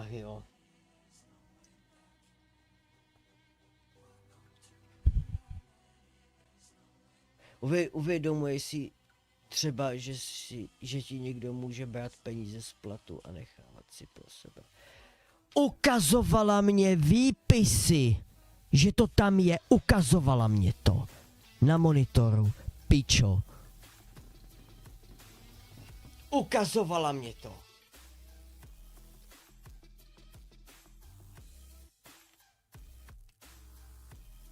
Jo. Uvědomuješ si třeba, že ti někdo může brát peníze z platu a nechávat si pro sebe. Ukazovala mě výpisy, že to tam je, ukazovala mě to. Na monitoru, pičo. Ukazovala mě to.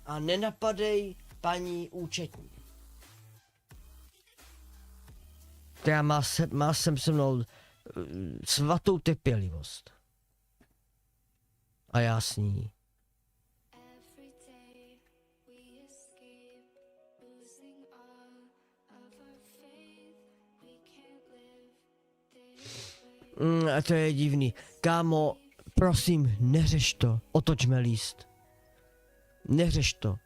A nenapadej paní účetní. Která má sem se mnou svatou trpělivost. A já s ní. A to je divný. Kámo, prosím, neřeš to. Otočme líst. Neřeš to.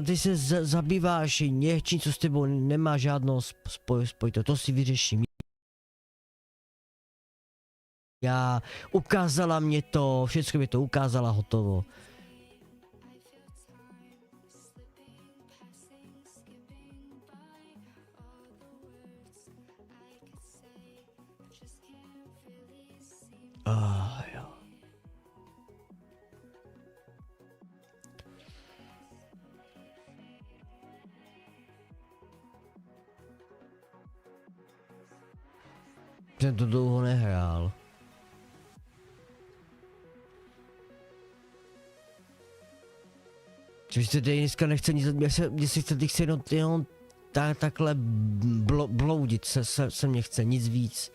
Ty se zabýváš něčím, co s tebou nemá žádnou spojitost. To si vyřeším. Já ukázala mě to, všechno mi to ukázala, hotovo. Jo. Ten to dlouho nehrál. Což se tady dneska nechce nic, mě se chce jenom takhle bloudit, se mě chce, nic víc.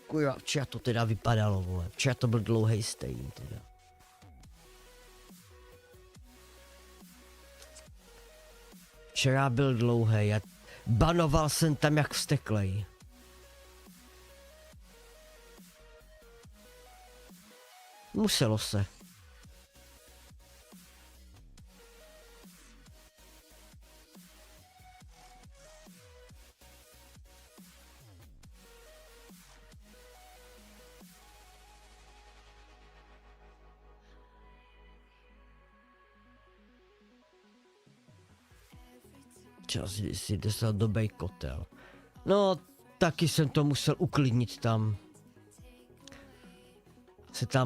Kurva, včera to teda vypadalo, vole. Včera to byl dlouhý stejný teda. Včera byl dlouhý, já banoval jsem tam jak vzteklej. Muselo se. Čas si dostal dobrý kotel. No, taky jsem to musel uklidnit tam.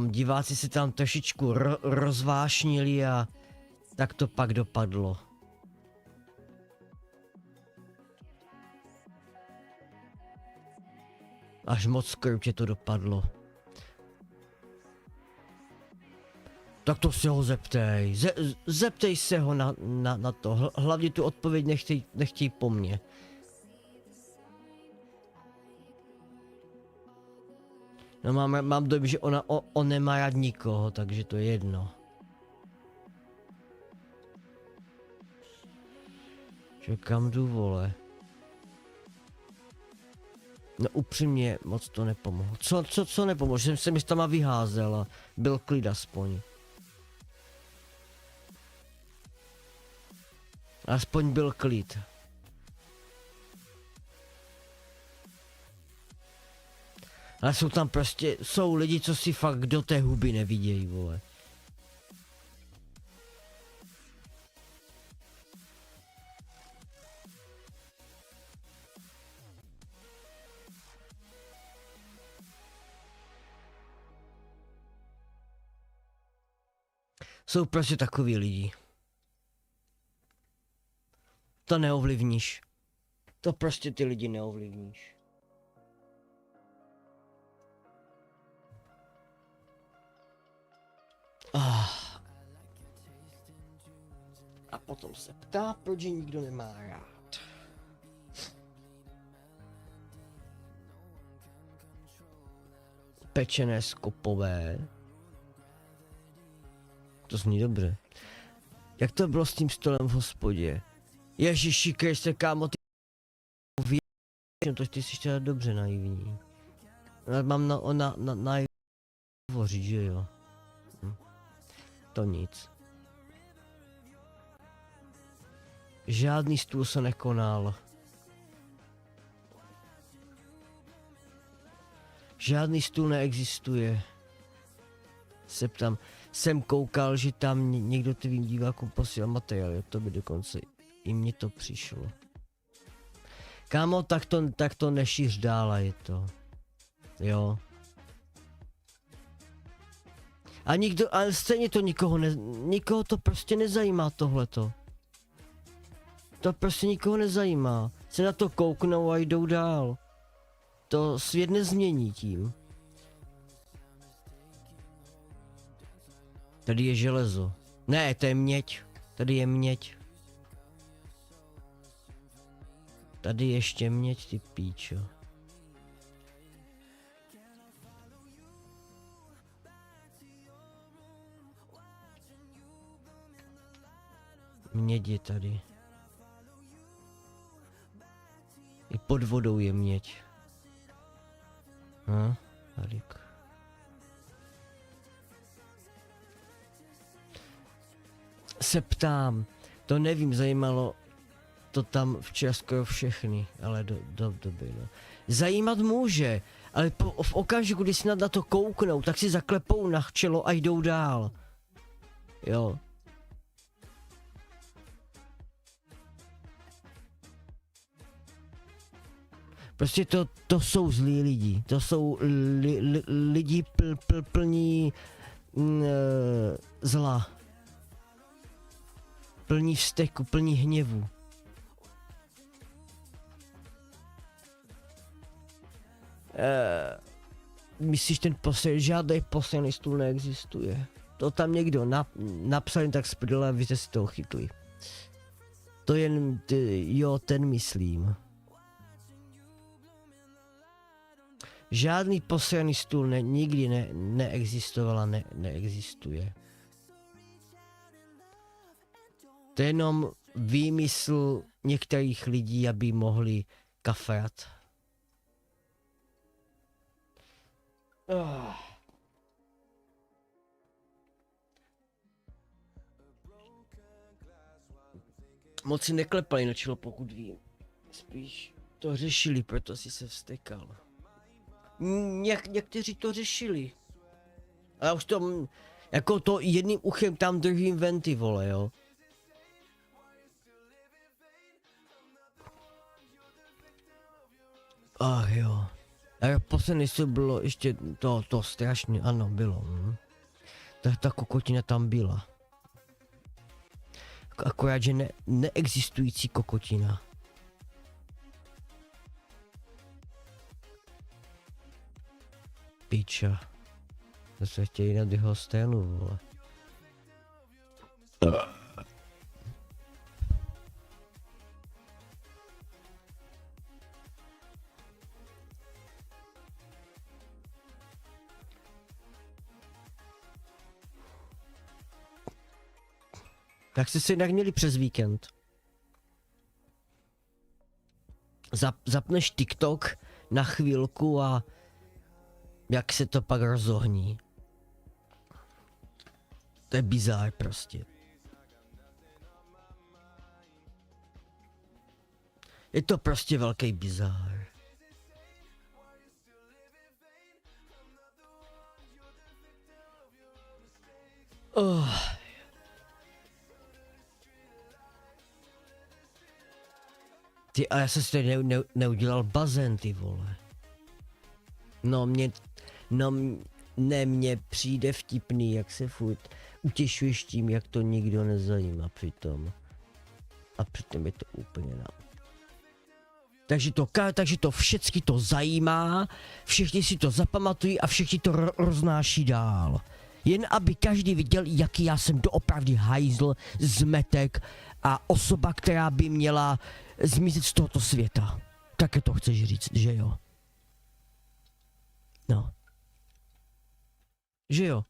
Diváci se tam trošičku rozvášnili a tak to pak dopadlo. Až moc krutě to dopadlo. Tak to si ho zeptej. Zeptej se ho na to. Hlavně tu odpověď nechtěj po mně. No mám dojem, že on nemá rád nikoho, takže to je jedno. Že kam jdu, vole? No upřímně moc to nepomohlo. Co nepomohlo? Že jsem mi tam vyházel a byl klid aspoň. Aspoň byl klid. Ale jsou lidi, co si fakt do té huby nevidějí, vole. Jsou prostě takový lidi. To neovlivníš. To prostě ty lidi neovlivníš. A potom se ptá, proč je nikdo nemá rád. Pečené skopové. To zní dobře. Jak to bylo s tím stolem v hospodě? Ježiši Kriste, kámo, ty to ty jsi teda dobře naivní. Mám na hovořit, že jo? To nic. Žádný stůl se nekonal. Žádný stůl neexistuje. Se ptám, jsem koukal, že tam někdo tvým divákům posílal materiály, to by dokonce i mně to přišlo. Kámo, tak to nešíř dál, je to. Jo. A nikdo, ale stejně to nikoho to prostě nezajímá tohleto. To prostě nikoho nezajímá. Se na to kouknou a jdou dál. To svět nezmění tím. Tady je železo. Ne, to je měď. Tady je měď. Tady ještě měď, ty píčo. Měď je tady. I pod vodou je měď. Tadyk. Se ptám, to nevím, zajímalo to tam včera skoro všechny, ale do doby, no. Zajímat může, ale v okamžiku, kdy si na to kouknou, tak si zaklepou na čelo a jdou dál. Jo. Prostě to jsou zlí lidi, to jsou lidi plní zla. Plní vzteku, plní hněvu. Myslíš, ten žádný poslední stůl neexistuje. To tam někdo napsal, tak z prdele, vy jste si toho chytli. To jen, jo, ten myslím. Žádný poslední stůl nikdy neexistoval a neexistuje. To je jenom výmysl některých lidí, aby mohli kafrat. Moc si neklepali na čelo, pokud vím. Spíš to řešili, proto si se vztekal. Někteří to řešili. A já už to, jako to jedním uchem tam druhým ven, ty vole, jo. Ach jo. A poslední co bylo ještě to strašně, ano, bylo. Ta kokotina tam byla. Akorát, že neexistující kokotina. Piča. To se chtějí na druhou stranu, vole. Tak jste si jinak měli přes víkend. Zapneš TikTok na chvilku a jak se to pak rozohní. To je bizár prostě. Je to prostě velký bizár. Ty, a já jsem si tady neudělal bazén, ty vole. Mně přijde vtipný, jak se furt utěšuješ tím, jak to nikdo nezajímá přitom. A přitom je to úplně na. Takže to všechny to zajímá, všichni si to zapamatují a všichni to roznáší dál. Jen aby každý viděl, jaký já jsem doopravdy hajzl, zmetek a osoba, která by měla zmizet z tohoto světa. Také to chceš říct, že jo? No. Že jo?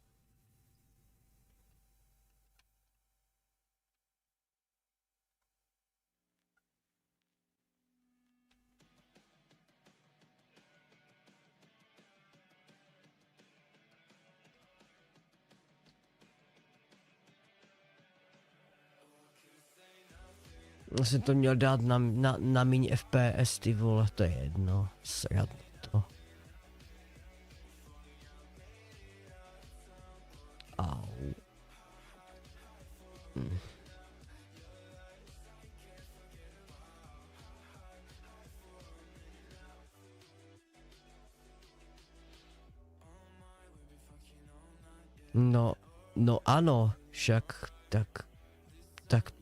Já jsem to měl dát na míň FPS, ty vole, to je jedno, srad to. Au. No ano, však tak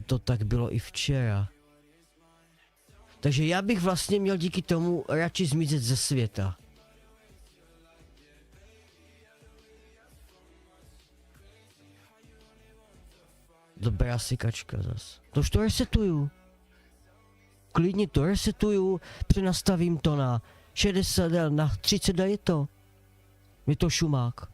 to tak bylo i včera. Takže já bych vlastně měl díky tomu radši zmizet ze světa. Dobrá sykačka zas. To už to resetuju. Klidně to resetuju, přenastavím to na 60, na 30 a je to. Je to šumák.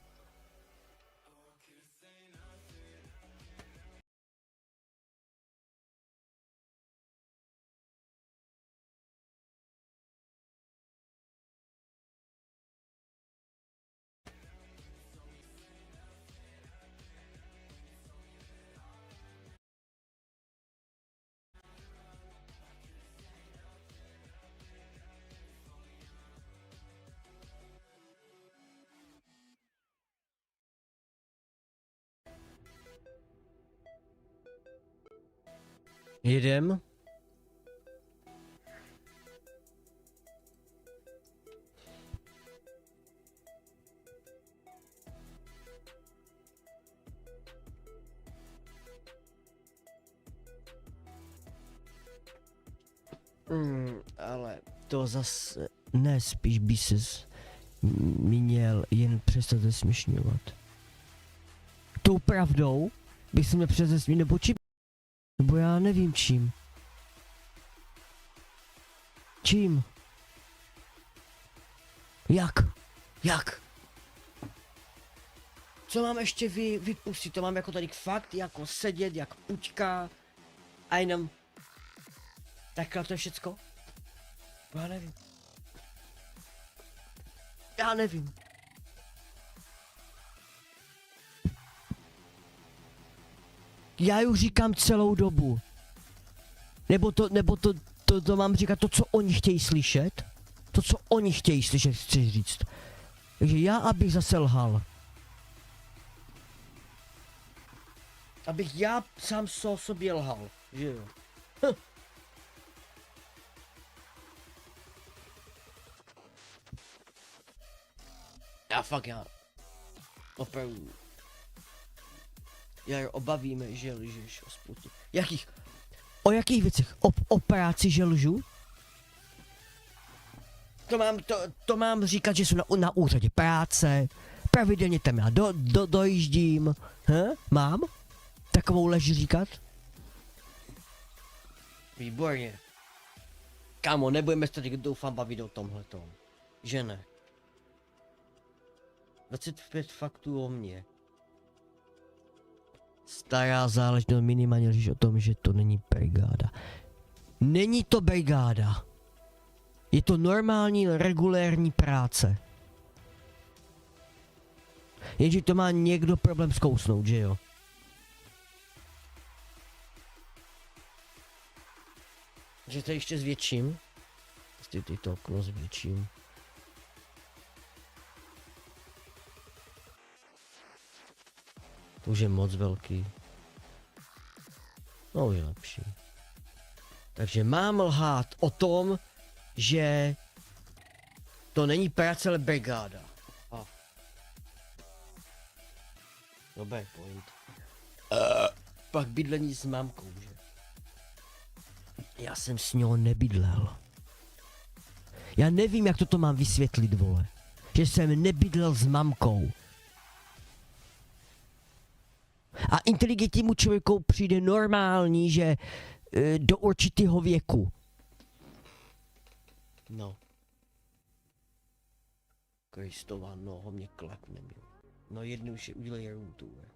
Jedem. Ale to zase ne, spíš by ses měl jen přestat zesměšňovat. Tou pravdou bych se měl přestat nebo čím? Nebo já nevím čím. Čím? Jak? Co mám ještě vypustit? To mám jako tady fakt jako sedět jak puťka a jenom takhle to je všecko? Já nevím. Já ju říkám celou dobu. Nebo to mám říkat to, co oni chtějí slyšet. To, co oni chtějí slyšet, chci říct. Takže já, abych zase lhal. Abych já sám o sobě lhal, že jo. Já opravdu. Já obavíme, že lžeš o spoustu. O jakých věcech? O práci, že lžu? To mám říkat, že jsem na úřadě práce, pravidelně tam já dojíždím, Mám? Takovou lež říkat? Výborně. Kámo, nebudeme se tady doufám bavit o tomhletom. Že ne? 25 faktů o mně. Stará záležitost, minimálně lžíš o tom, že to není brigáda. Není to brigáda. Je to normální, regulérní práce. Jenže to má někdo problém zkousnout, že jo? Že to ještě zvětším. Prostě to okno zvětším. To už je moc velký. No už je lepší. Takže mám lhát o tom, že to není práce, ale brigáda. Dobrý point. Pak bydlení s mámkou, že? Já jsem s ní nebydlel. Já nevím, jak toto mám vysvětlit, vole. Že jsem nebydlel s mamkou. A inteligentnímu člověku přijde normální, že do určitého věku. No. Kristova noho mě klapne, měl. No jednou už je udělej roomtour.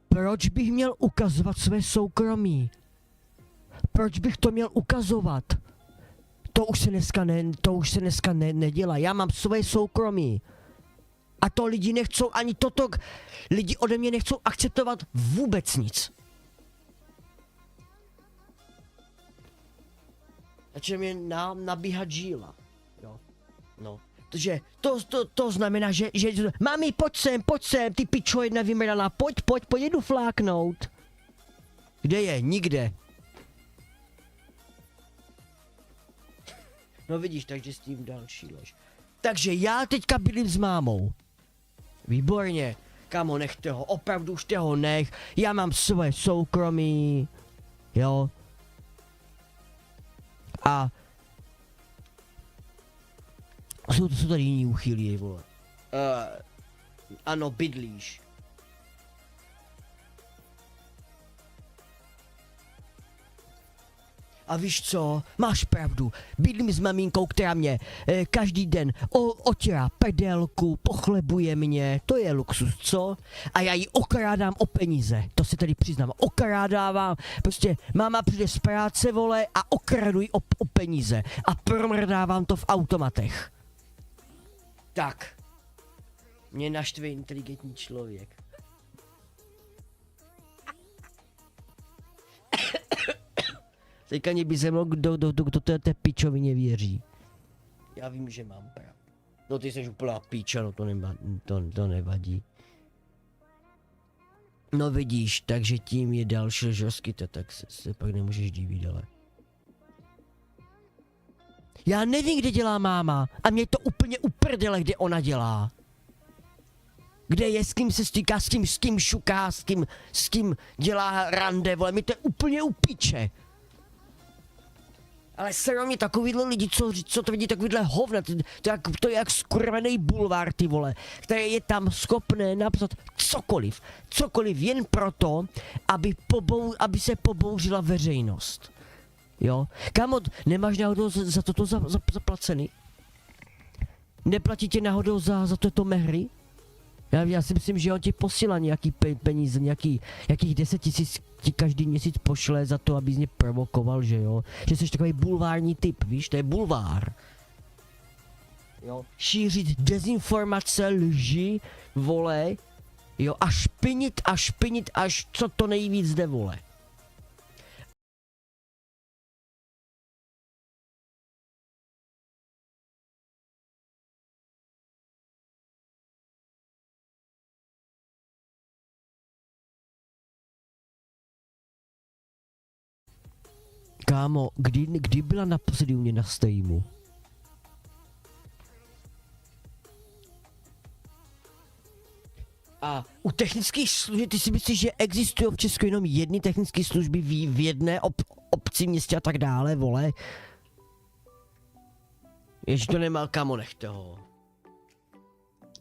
Proč bych měl ukazovat své soukromí? Proč bych to měl ukazovat? To už se dneska nedělá. Já mám své soukromí. A to lidi nechcou ani toto, lidi ode mě nechcou akceptovat vůbec nic. Začne mě nabíhat žíla. Jo. No. Takže to znamená, že mami, pojď sem, ty pičo jedna vymrdaná, pojď, jedu fláknout. Kde je? Nikde. No vidíš, takže s tím další lež. Takže já teďka bydlím s mámou. Výborně. Kamo, nechte ho, opravdu už ho nech. Já mám svoje soukromí. Jo. A jsou tady jiní uchylí, vole. Ano, bydlíš. A víš co, máš pravdu, bydlím s maminkou, která mě každý den otírá pedelku, pochlebuje mě, to je luxus, co? A já ji okrádám o peníze, to si tady přiznám, okrádávám, prostě máma přijde z práce, vole, a okradu ji o peníze a promrdávám to v automatech. Tak, mě naštve inteligentní člověk. Teďka mě by se mnou, kdo té pičovině věří. Já vím, že mám pravdu. No ty jsi úplná píča, no to nevadí. No vidíš, takže tím je další žoskyta, tak se pak nemůžeš divit, ale. Já nevím, kde dělá máma a mě to úplně uprdele, kde ona dělá. Kde je, s kým se stýká, s kým šuká, s kým dělá rande, vole, mi to je úplně u piče. Ale serou mě takovýhle lidi, co to vidí takovýhle hovna, to je jak skurvený bulvár, ty vole, který je tam schopný napsat cokoliv jen proto, aby se pobouřila veřejnost. Jo? Kámo, nemáš náhodou za toto zaplacený? Neplatí tě náhodou za toto mehry? Já si myslím, že on ti posílá nějaký peníze, nějakých 10 000 ti každý měsíc pošle za to, aby mě provokoval, že jo? Že jsi takový bulvární typ, víš, to je bulvár. Jo? Šířit dezinformace, lži, vole, jo, a špinit, až co to nejvíc jde, vole. Kámo, kdy byla naposledy u mě na streamu? A u technických služeb, ty si myslíš, že existují v Česku jenom jedny technické služby v jedné obci, městě a tak dále, vole? Jež to nemá, kámo, nechte ho.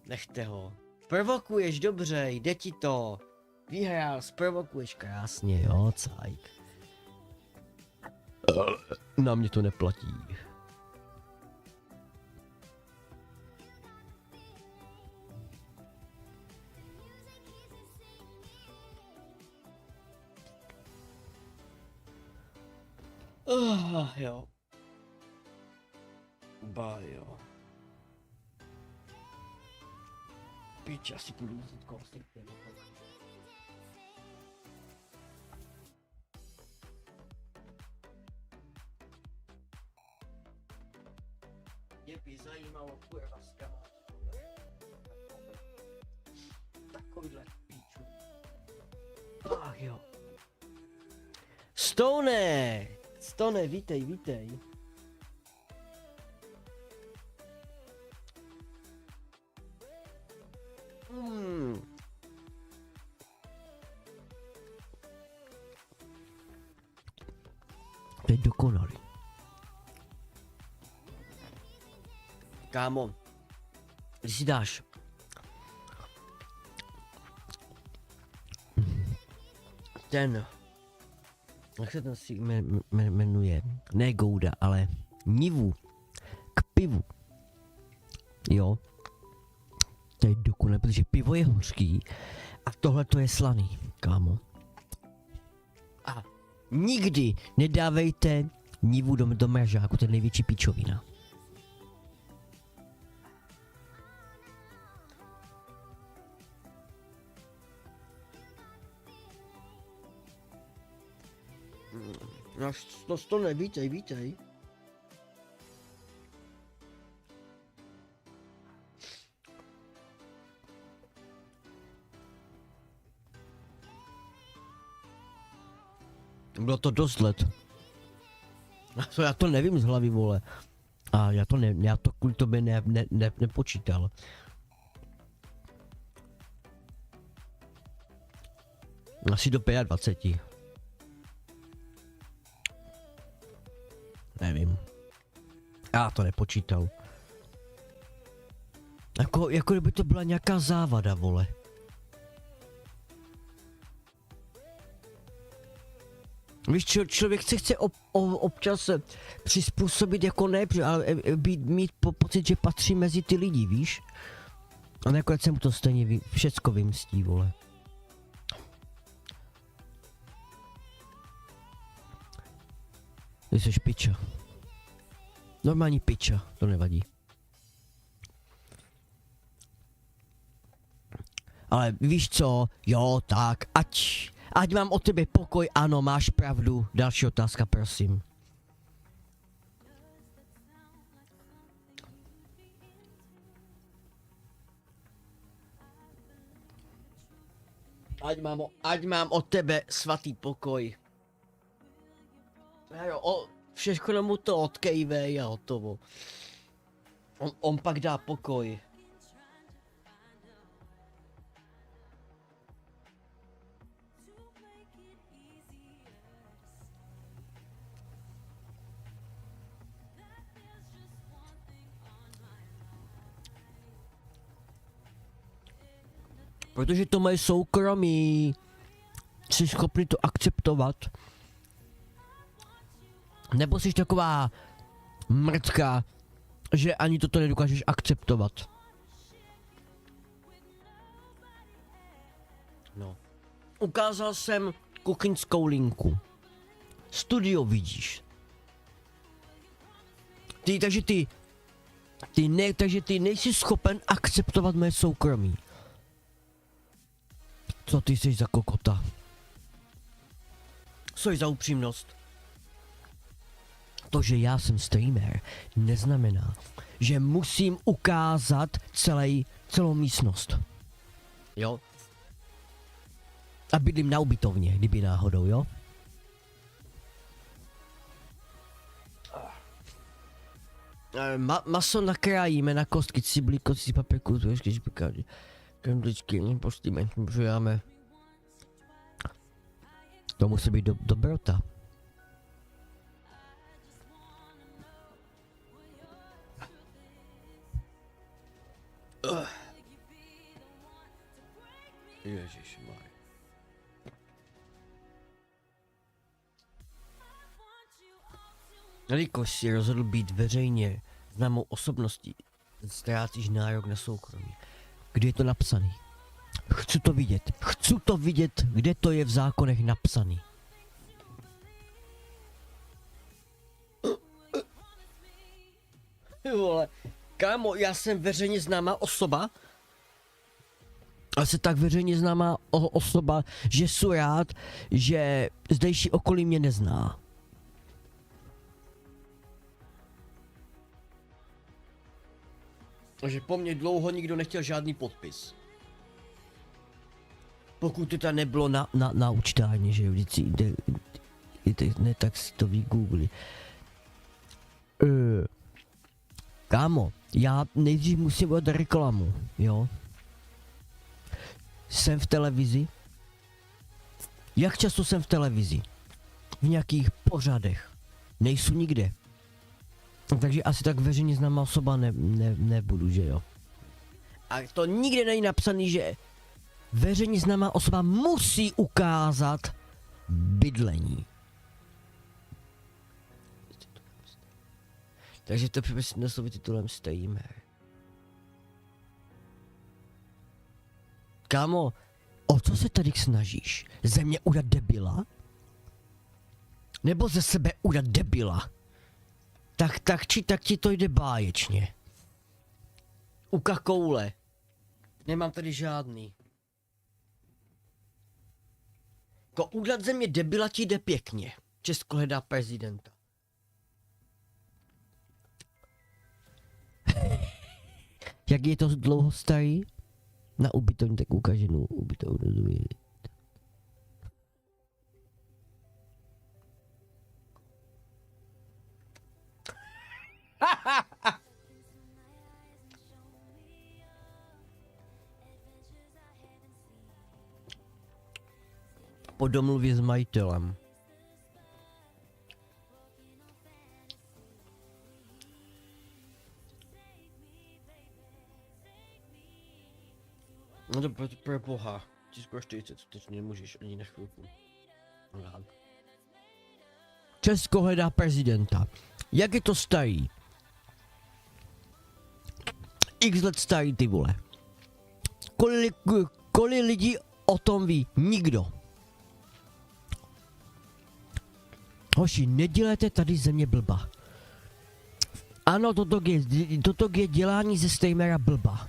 Nechte ho. Provokuješ dobře, jde ti to. Vyhrál, zprovokuješ krásně, jo, cajk. Na mě to neplatí. Jo. Ba jo. Pič, asi půjdu vzít kousek. Mě by zajímalo, kurva skamat. Takovýhle píču. Ach jo. Stone, vítej. To je dokonalý. Kámo, když si dáš ten, jak se ten si jmenuje, ne Gouda, ale Nivu k pivu, jo, to je dokonalé, protože pivo je hořký a tohle to je slaný, kámo. A nikdy nedávejte Nivu do mražáku, to je největší pičovina. No to nevítej, vítej. Bylo to dost let. Já to nevím z hlavy, vole. A já to kvůli tobě nepočítal. Asi do 25. Nevím. Já to nepočítal. Jako kdyby to byla nějaká závada, vole. Víš, člověk se chce občas přizpůsobit jako ne, ale mít pocit, že patří mezi ty lidi, víš? A nakonec se mu to stejně všecko vymstí, vole. Ty jsi piča. Normální piča, to nevadí. Ale víš co, jo tak, ať mám o tebe pokoj, ano, máš pravdu. Další otázka, prosím. Ať mám o tebe svatý pokoj. Jo, všechno mu to odkejvej a hotovo. On pak dá pokoj. Protože to moje soukromí. Jsi schopný to akceptovat? Nebo jsi taková mrtka, že ani toto nedokážeš akceptovat? No. Ukázal jsem kuchyňskou linku. Studio vidíš. Takže ty nejsi schopen akceptovat mé soukromí. Co ty jsi za kokota? Co je za upřímnost? To, že já jsem streamer, neznamená, že musím ukázat celou místnost. Jo? A bydlím na ubytovně, kdyby náhodou, jo? Maso nakrájíme na kostky, cibuli, koci, papriku, trošku špekáči. Kremličky, postíme, přijáme. To musí být dobrota. Ježišmarja. Jelikož si rozhodl být veřejně známou osobností, ztrácíš nárok na soukromí. Kde je to napsaný? Chci to vidět, kde to je v zákonech napsaný. Vole, kámo, já jsem veřejně známá osoba. Asi tak veřejně známá osoba, že jsem rád, že zdejší okolí mě nezná. Že po mně dlouho nikdo nechtěl žádný podpis. Pokud to tam nebylo na účtárně, že jo, vždycky ne, tak si to vygoogli. Kámo, já nejdřív musím udělat reklamu, jo. Jsem v televizi. Jak často jsem v televizi? V nějakých pořadech. Nejsou nikde. Takže asi tak veřejně známá osoba nebudu, že jo. A to nikde není napsaný, že veřejně známá osoba musí ukázat bydlení. Takže to přepisy nosový titulem streamer. Kámo, o co se tady snažíš? Ze mě udat debila? Nebo ze sebe udat debila? Tak ti to jde báječně. Uka koule. Nemám tady žádný. Udat ze mě debila ti jde pěkně. Česko hledá prezidenta. Jak je to dlouho starý? Na ubytovně, tak ukáženu ubytovnu. Po domluvě s majitelem. No to pro boha. Tisklo 40, teď nemůžeš ani na chvilku. Česko hledá prezidenta. Jak je to starý? X let starý, ty vole. Kolik lidí o tom ví? Nikdo. Hoši, nedělejte tady země blba. Ano, toto je dělání ze streamera blba.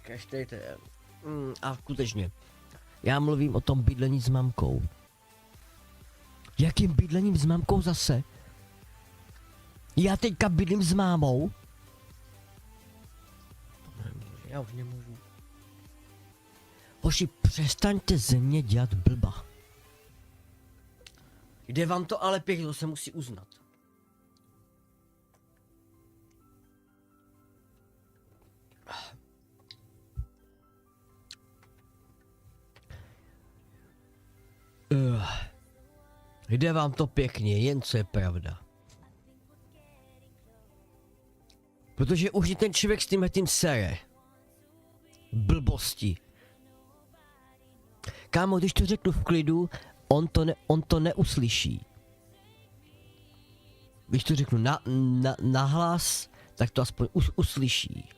Každejte. A skutečně. Já mluvím o tom bydlení s mamkou. Jakým bydlením s mamkou zase? Já teďka bydlím s mámou? Já už nemůžu. Hoši, přestaňte ze mě dělat blba. Jde vám to ale pěkně, to se musí uznat. Jde vám to pěkně, jen co je pravda. Protože už ten člověk s tím sere. Blbosti. Kámo, když to řeknu v klidu, on to neuslyší. Když to řeknu nahlas, tak to aspoň uslyší.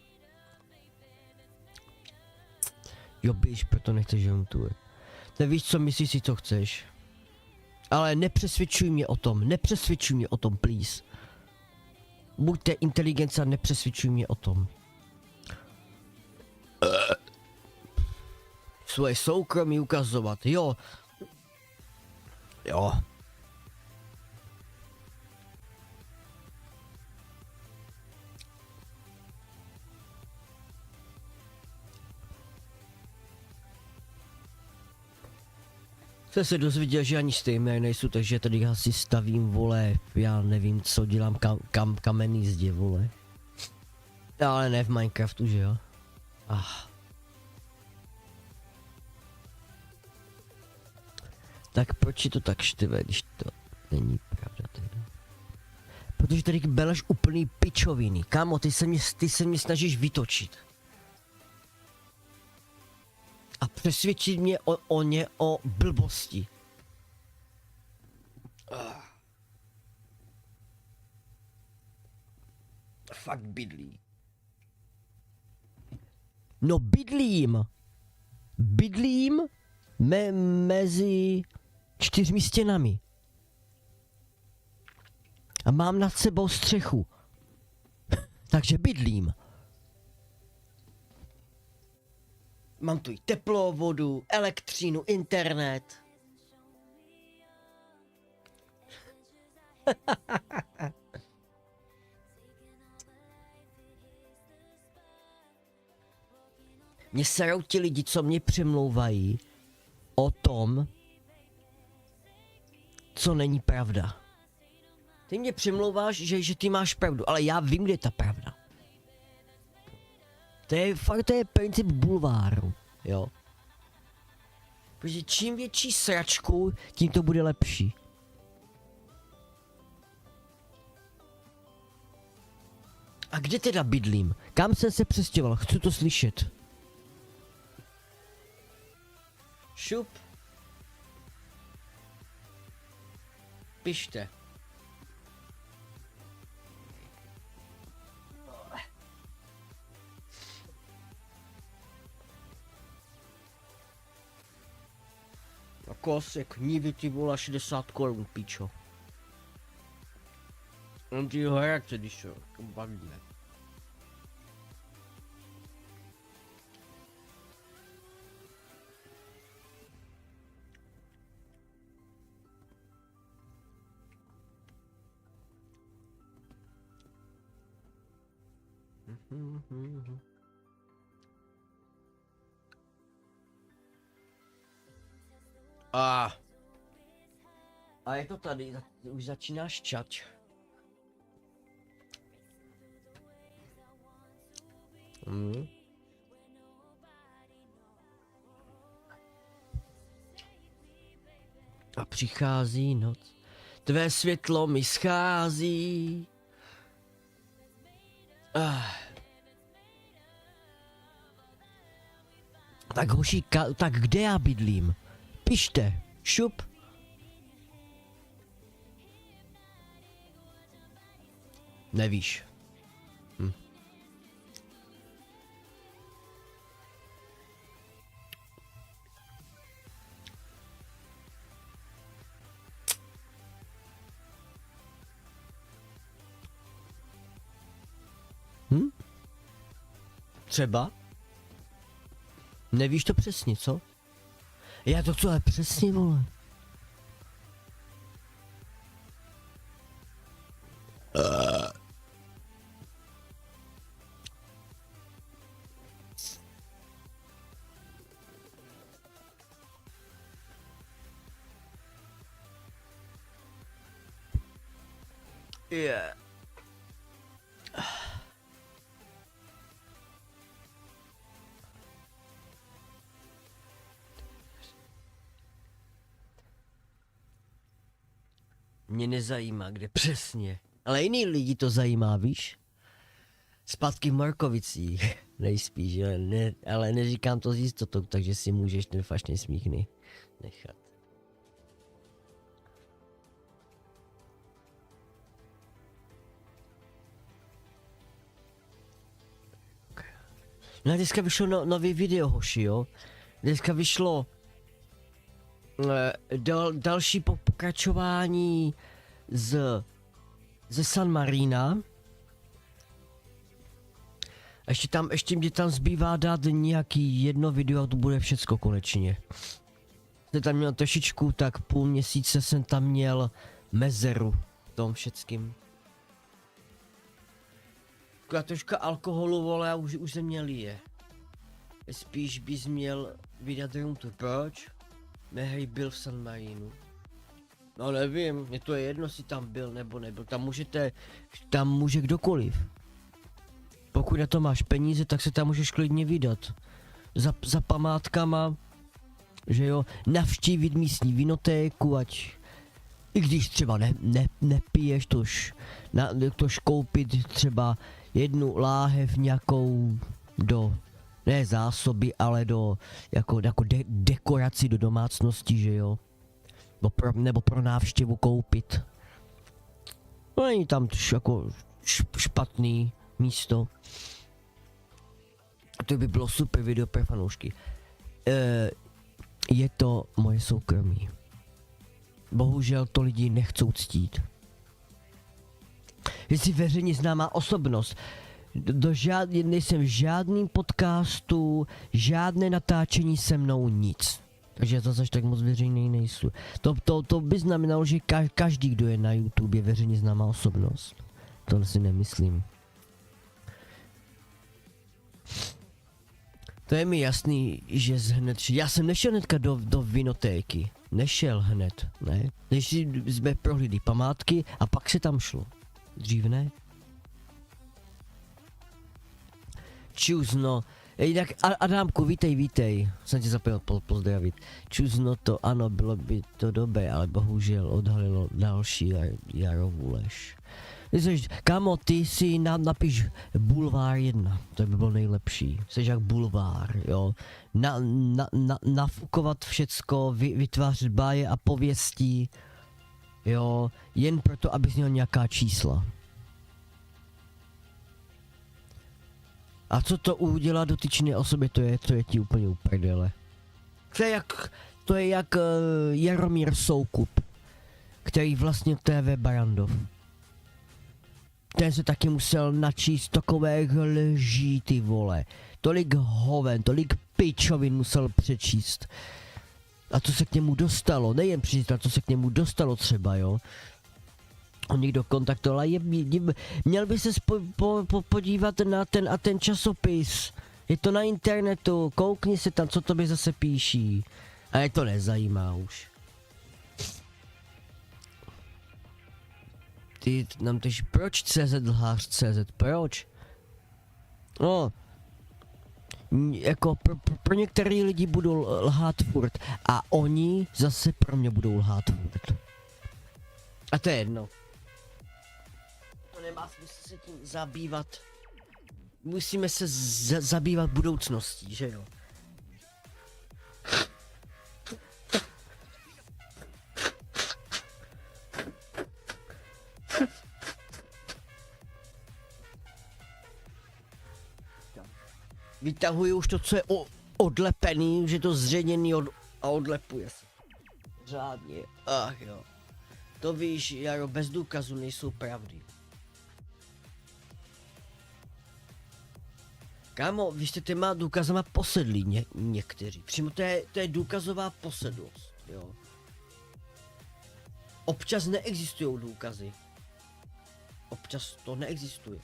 Jo, běž, proto nechceš jenom tu. Tak víš co, myslíš si, co chceš. Ale nepřesvědčuj mě o tom, please. Buďte inteligence a nepřesvědčuj mě o tom. Svoje soukromí ukazovat, jo. Jo. Jsem se dozvěděl, že ani streamer nejsou, takže tady asi stavím, vole, já nevím co, dělám kamenný zdi, vole. Ale ne v Minecraftu, že jo? Tak proč je to tak štve, když to není pravda teda? Protože tady beleš úplný pičoviny, kámo, ty se mě snažíš vytočit. A přesvědčit mě o blbosti. Fakt bydlí. No bydlím mezi 4 stěnami. A mám nad sebou střechu. Takže bydlím. Mám tu i teplou vodu, elektřinu, internet. Mě serou ti lidi, co mě přemlouvají o tom, co není pravda. Ty mě přemlouváš, že ty máš pravdu, ale já vím, kde je ta pravda. To je princip bulváru, jo. Protože čím větší sračku, tím to bude lepší. A kde teda bydlím? Kam jsem se přestěhoval? Chci to slyšet. Šup. Pište. A kosek, nívy ty vole 60 korun, pičo. On ti ho reakce, když to bavíme. A je to tady, už začínáš čať. A přichází noc, tvé světlo mi schází. Tak hoši, tak kde já bydlím? Pište, šup. Nevíš. Třeba? Nevíš to přesně, co? Já to co, ale přesně, vole. Yeah. Mě nezajímá, kde přesně. Ale jiný lidi to zajímá, víš? Zpátky v Markovicích. Nejspíš, ale neříkám to s jistotou, takže si můžeš ten fašný smích nechat. No a dneska vyšlo nový video, hoši, jo? Dneska vyšlo další pokračování ze San Marina. Ještě mě tam zbývá dát nějaký jedno video a to bude všecko konečně. Jsem tam měl trošičku, tak půl měsíce jsem tam měl mezeru v tom všeckým. Taková troška alkoholu, vole, a už se měl je. Spíš bys měl vydat room tour. Proč? Nehej, byl v San Marinu. No nevím, mně to je jedno, jestli tam byl nebo nebyl. Tam může kdokoliv. Pokud na to máš peníze, tak se tam můžeš klidně vydat. Za památkama, že jo, navštívit místní vinotéku, ať i když třeba nepiješ, tož koupit třeba jednu láhev nějakou ne zásoby, ale jako dekoraci do domácnosti, že jo. Nebo pro návštěvu koupit. No není tam jako špatný místo. To by bylo super video pro fanoušky. Je to moje soukromí. Bohužel to lidi nechcou ctít. Jsi veřejně známá osobnost. Nejsem v žádným podcastu, žádné natáčení se mnou, nic. Takže já zase tak moc veřejný nejsou. To by znamenalo, že každý, kdo je na YouTube, je veřejně známá osobnost. To si nemyslím. To je mi jasný, že hned. Já jsem nešel hnedka do vinotéky. Nešel hned, ne? Než jsme prohlídli památky a pak se tam šlo. Dřív ne? Čuzno. Jinak Adámku, vítej. Jsem tě zapomněl pozdravit. Čuzno to ano, bylo by to dobré, ale bohužel odhalilo další Jarovu lež. Kámo, ty si nám napiš Bulvár 1, to by bylo nejlepší. Jsi jak bulvár, jo. Nafukovat všecko, vytvářet báje a pověstí, jo. Jen proto, abys měl nějaká čísla. A co to udělá dotyčné osobě, to je ti úplně uprdele. To je jak Jaromír Soukup, který vlastně TV Barandov. Ten se taky musel načíst takových lží, ty vole. Tolik hoven, tolik pičovin musel přečíst. A co se k němu dostalo, nejen přečíst, ale co se k němu dostalo třeba, jo. někdo kontaktoval, měl by se podívat na ten a ten časopis. Je to na internetu, koukni se tam, co tobě zase píší. A je to nezajímá už. Ty nám tež, proč CZ lhář CZ, proč? No, jako pro některé lidi budou lhát furt a oni zase pro mě budou lhát furt. A to je jedno. To nemá smysl se tím zabývat. Musíme se zabývat budoucností, že jo? Vytahuji už to, co je odlepený, že to zředěný a odlepuje se. Řádně, ach jo. To víš, Jaro, bez důkazu nejsou pravdy. Kámo, vy jste těma důkazama posedlí někteří. Přímo to je důkazová posedlost, jo. Občas neexistují důkazy. Občas to neexistuje.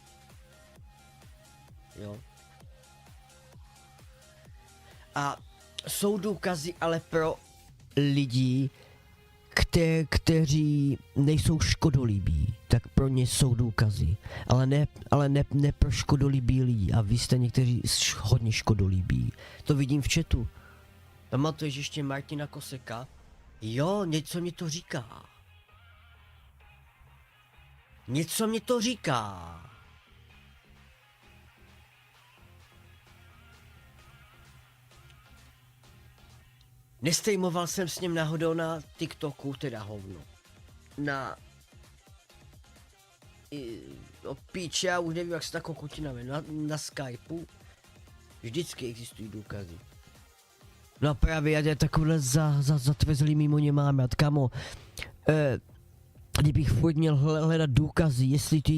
Jo. A jsou důkazy ale pro lidi, kteří nejsou škodolibí, tak pro ně jsou důkazy. Ale ne pro škodolibí lidi. A vy jste někteří hodně škodolibí. To vidím v chatu. Pamatuješ ještě Martina Koseka? Jo, něco mi to říká. Něco mi to říká. Nestreamoval jsem s ním náhodou na TikToku, teda hovno. Píče, já už nevím, jak se ta kokotina jmenuje, na Skypeu. Vždycky existují důkazy. No a právě já takovhle zatvezlý mimo ně mám rád, kamo. Kdybych furt měl hledat důkazy, jestli to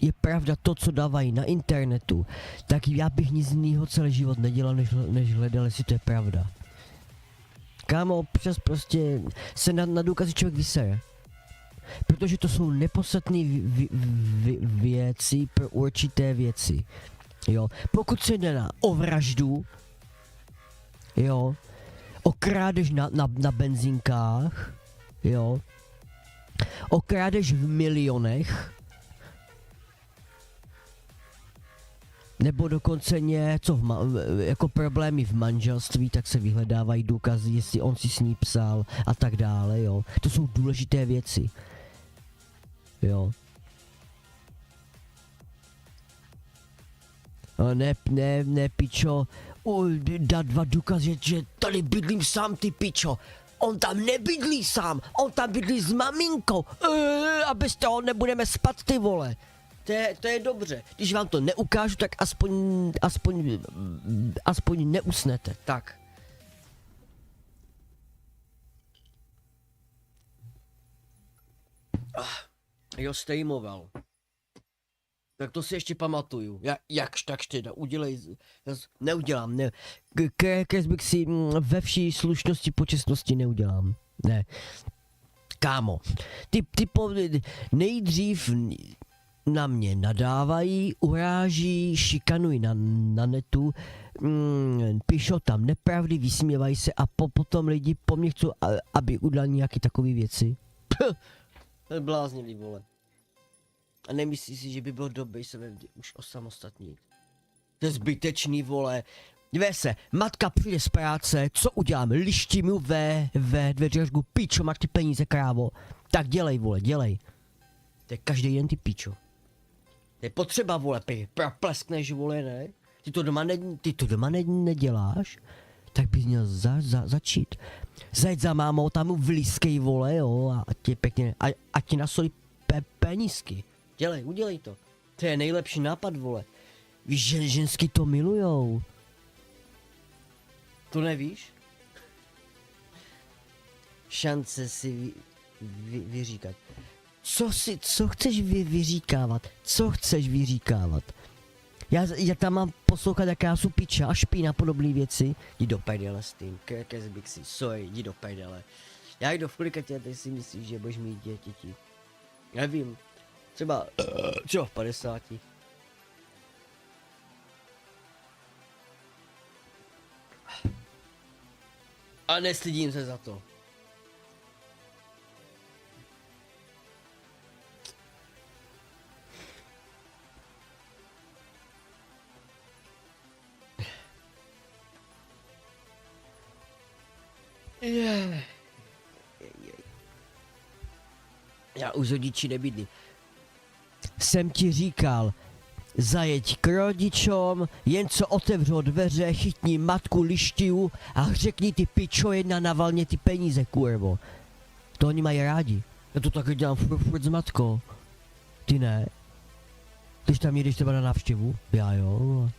je pravda to, co dávají na internetu, tak já bych nic jiného celý život nedělal, než hledal, jestli to je pravda. Kámo, občas prostě se na důkazy člověk vysere. Protože to jsou nepodstatné věci pro určité věci. Jo, pokud se jde o vraždu, jo, o krádež na benzínkách, jo, o krádež v milionech, nebo dokonce něco jako problémy v manželství, tak se vyhledávají důkazy, jestli on si s ní psal a tak dále, jo. To jsou důležité věci. Jo. Ne, pičo, dát 2 důkazy, že tady bydlím sám, ty pičo. On tam nebydlí sám, on tam bydlí s maminkou. A bez toho nebudeme spat, ty vole. To je dobře. Když vám to neukážu, tak aspoň neusnete. Tak. Jo, streamoval. Tak to si ještě pamatuju. Jakž tak teda, udělej, neudělám, ne. Kres bych si ve vší slušnosti, počestnosti neudělám. Ne. Kámo, ty nejdřív na mě nadávají, uráží, šikanují na netu, píšou tam nepravdy, vysmívají se a potom lidi po mně chcou, aby udělali nějaké takové věci. To je bláznivý, vole. A nemyslíš si, že by bylo dobré se už osamostatnit? To je zbytečný, vole. Dívej se, matka přijde z práce, co udělám? Liští mu ve dveře, řeknu, píčo, máš ty peníze, krávo. Tak dělej, vole, dělej. To je každý den, ty píčo. To je potřeba, vole, pleskneš, vole, ne? Ty to doma neděláš? Tak bys měl začít. Zajet za mámou, tam mu vlízkej, vole, jo, a tě pěkně, a ti nasolí penízky. Udělej to. To je nejlepší nápad, vole. Víš, že ženský to milujou. To nevíš? Šance si vyříkat. Co chceš vyříkávat? Co chceš vyříkávat? Já tam mám poslouchat, jaká jsou piča a špína podobné věci. Jdi do prdele s tím, Kirkes Bixi, sorry, jdi do prdele. Já jdu v kolikatě, ty si myslíš, že budeš mít děti. Nevím. Třeba v 50. A nestydím se za to. Já už rodiči nebydlím. Jsem ti říkal, zajeď k rodičům, jen co otevřou dveře, chytni matku lištiu a řekni ty pičo jedna navalně ty peníze, kurvo. To oni mají rádi. Já to taky dělám furt s matkou. Ty ne? Když tam jdeš třeba na návštěvu? Já jo.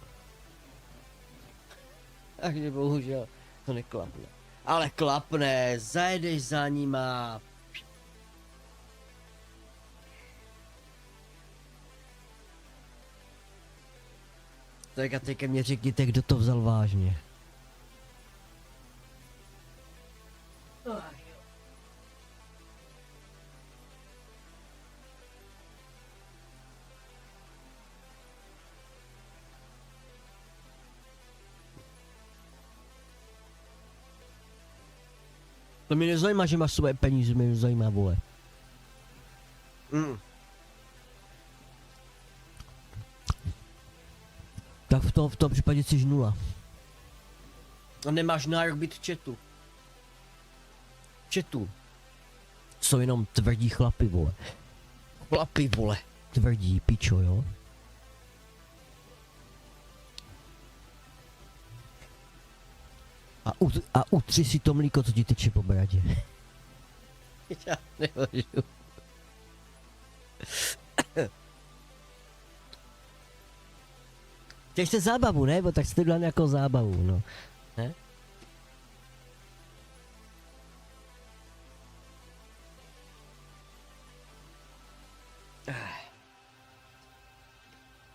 Takže bohužel to neklapne. Ale klapne, zajedeš za nima. Tak a teďka mě řekněte, kdo to vzal vážně. To mě nezajímá, že máš svoje peníze, mě nezajímá, vole. Tak v tom případě jsi 0. A nemáš nárok být v chatu. Chatu. Jsou jenom tvrdí chlapi, vole. Chlapi, vole. Tvrdí, pičo, jo. A utři si to mlíko, co ti teče po bradě. Já nemůžu. Chceš se zábavu, ne? Bo tak jste dělali jako zábavu, no. Ne?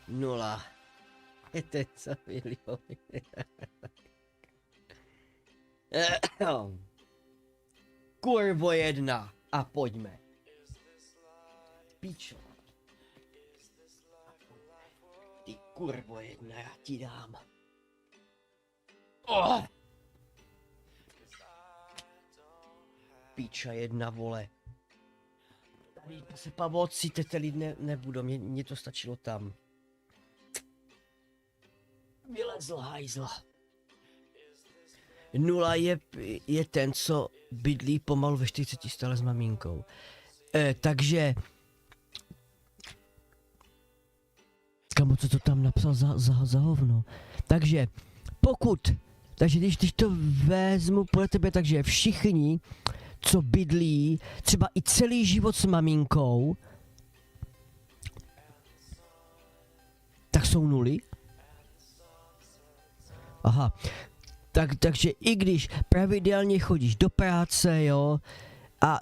Nula. Je teď co miliony. Kurvo 1 a pojďme. Píčo. Ty kurvo 1, já ti dám. Oh! Píča 1, vole. Tady se pavoci, teď nebudu, mě to stačilo tam. Vylezl hajzla. 0 je ten, co bydlí pomalu ve 40 stále s maminkou. Takže... Kamo, co to tam napsal za hovno? Takže, takže když to vezmu podle tebe, takže všichni, co bydlí, třeba i celý život s maminkou, tak jsou 0. Aha. Takže i když pravidelně chodíš do práce, jo, a...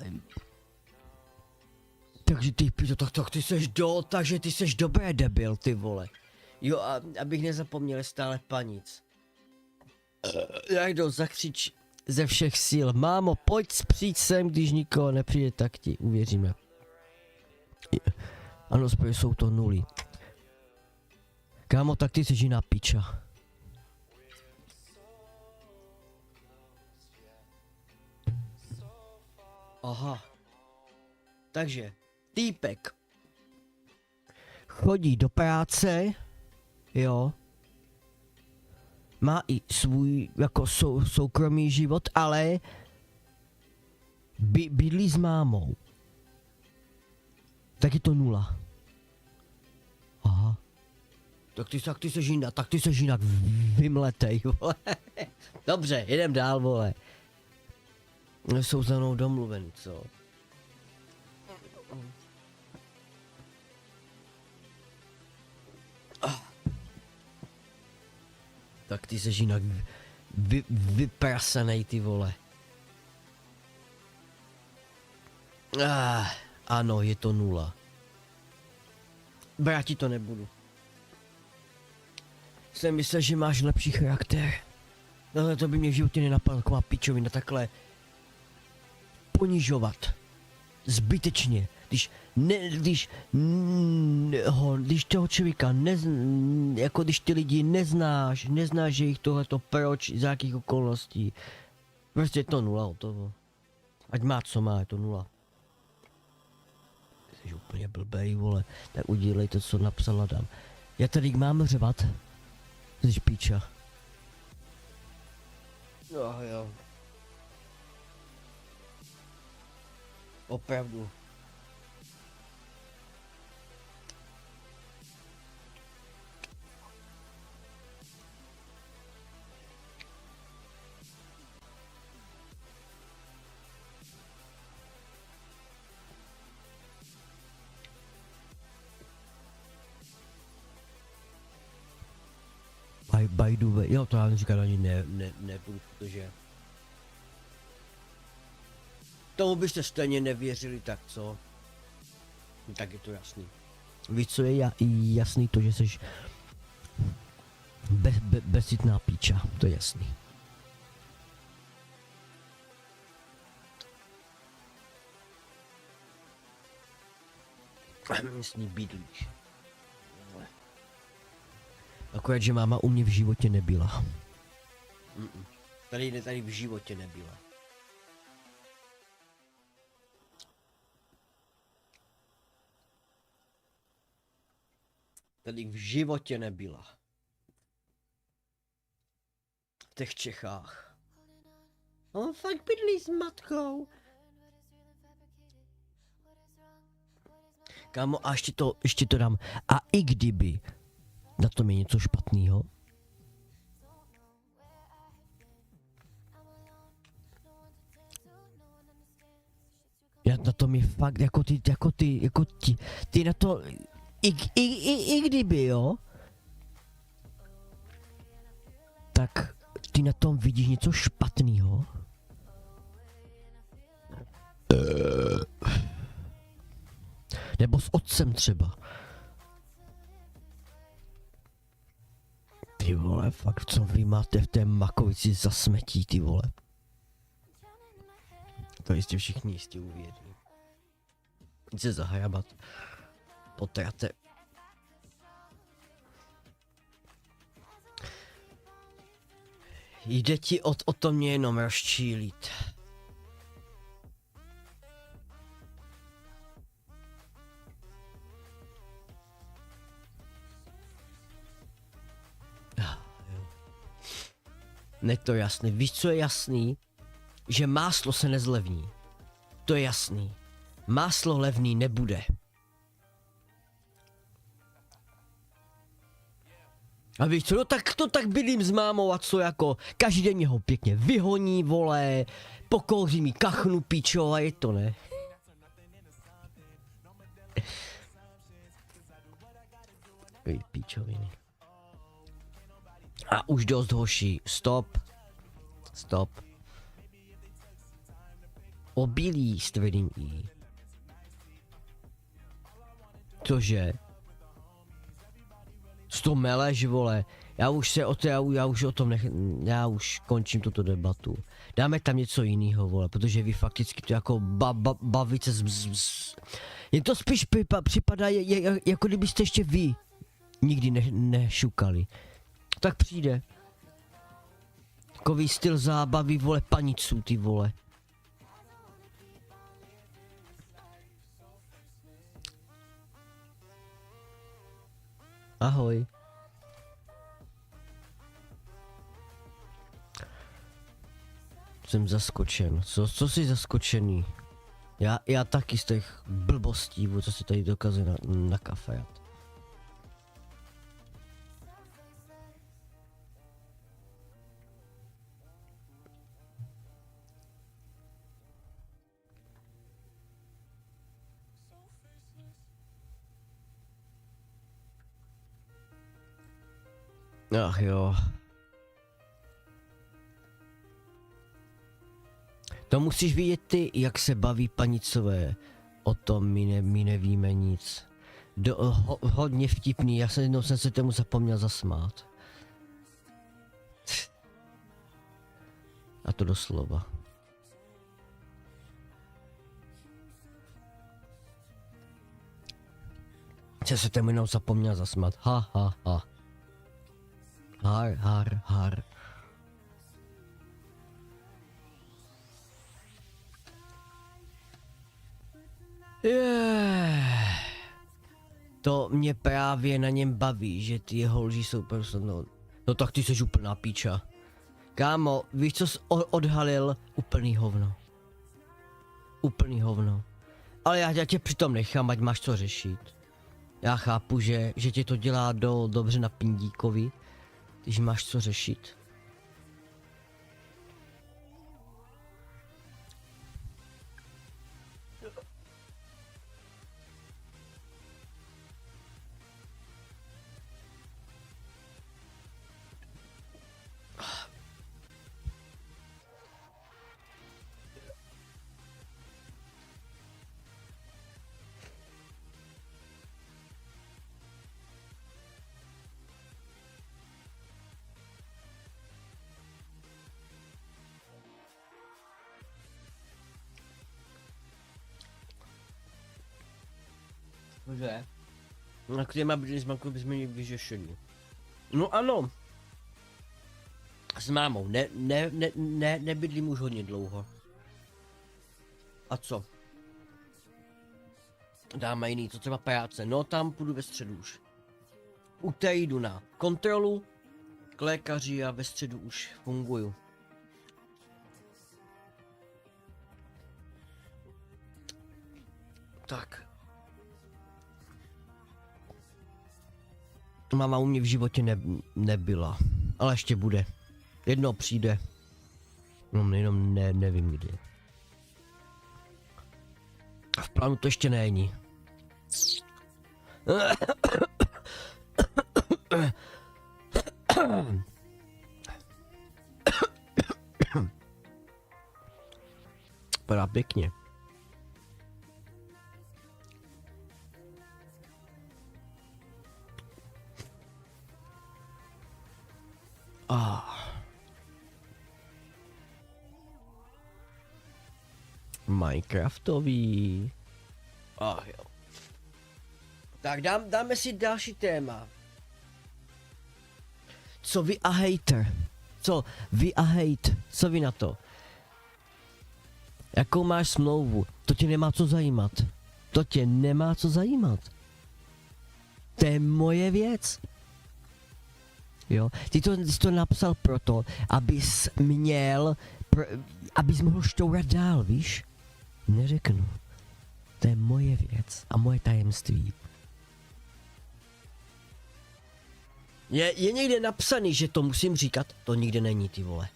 Takže ty seš dobré debil, ty vole. Jo, a abych nezapomněl stále panic. Jak jdou zakřič ze všech sil. Mámo, pojď přijď sem, když nikoho nepřijde, tak ti uvěříme. Ano, spíš jsou to 0. Kámo, tak ty jsi jiná piča. Aha. Takže, týpek chodí do práce, jo, má i svůj jako soukromý život, ale bydlí s mámou. Tak je to 0. Aha. Tak ty se jinak vymletej, vole. Dobře, jedem dál, vole. Jsou za mnou domluveni, co? Tak ty seš jinak vyprasenej, ty vole. Ano, je to 0. Bráti to nebudu. Jsem myslel, že máš lepší charakter. No to by mě v životě nenapadlo, taková pičovina takhle ponižovat. Zbytečně. když toho člověka jako když ty lidi neznáš, že jich tohleto proč, za jakých okolností, prostě je to nula hotovo. Ať má co má, je to nula. Jsi úplně blbej, vole, tak udělej to, co napsal Adam. Já tady mám řevat? Jsi píča. Jo. Opravdu. By the way, jo, to já říkat ani nebudu, protože tomu byste stejně nevěřili, tak co? Tak je to jasný. Víš, co je jasný, to, že jsi bezcitná píča, to je jasný. Místní bydlíš. Akorát, že máma u mě v životě nebyla. Tady v životě nebyla. Tady v životě nebyla. V těch Čechách. On fakt bydlí s matkou. Kámo, a ještě to dám. A i kdyby na tom je něco špatného, já na tom je fakt jako ty na to, i kdyby, jo, tak ty na tom vidíš něco špatného. Nebo s otcem třeba. Ty vole, fakt, co vy máte v té Makovici za smetí, ty vole. To jistě všichni jistě uvěří. Jď se zahrabat. Potrate. Jde ti o to mě jenom rozčílit. Ne, to jasný. Víš, co je jasný? Že máslo se nezlevní. To je jasný. Máslo levný nebude. A víš co, no tak bydlím s mámou a co jako, každý den mě ho pěkně vyhoní, vole, pokouří mi kachnu, píčo, a je to, ne? Vy píčoviny. A už dost, hoši, stop. Obilí s tvrdým i. Cože? To meleš, vole. Já už končím tuto debatu. Dáme tam něco jiného, vole, protože vy fakticky to jako bavit se je to spíš připadá, jako kdybyste ještě vy nikdy nešukali. Tak přijde. Takový styl zábavy, vole, paniců, ty vole. Ahoj. Jsem zaskočen. Co jsi zaskočený? Já taky z těch blbostí, co si tady dokazuje na kafe. Ach jo. To musíš vidět ty, jak se baví panicové. O tom my nevíme nic. Hodně vtipný, jednou jsem se tomu zapomněl zasmát. A to doslova. Se tomu jenom zapomněl zasmat. Ha, ha, ha. Har, har, har. To mě právě na něm baví, že ty jeho lži jsou prostě no tak ty jsi úplná píča. Kámo, víš co jsi odhalil? Úplný hovno. Úplný hovno. Ale já tě přitom nechám, ať máš co řešit. Já chápu, že tě to dělá dobře na pindíkovi, když máš co řešit. Že? Na kterýma bylismanku bychom měli vyřešení. No ano. S mámou, nebydlím už hodně dlouho. A co? Dáme jiný, co třeba práce, no tam půjdu ve středu už. U té jdu na kontrolu, k lékaři a ve středu už funguju. Tak. Máma u mě v životě nebyla, ale ještě bude. Jednou přijde. No, jenom nevím kdy. V plánu to ještě není. Vypadá pěkně. Minecraftový. Ach jo. Tak dáme si další téma. Co vy a hater? Co vy a hate? Co vy na to? Jakou máš smlouvu? To tě nemá co zajímat. To tě nemá co zajímat. To je moje věc. Jo, ty jsi to napsal proto, abys abys mohl šťourat dál, víš? Neřeknu. To je moje věc a moje tajemství. Je někde napsaný, že to musím říkat? To nikde není, ty vole.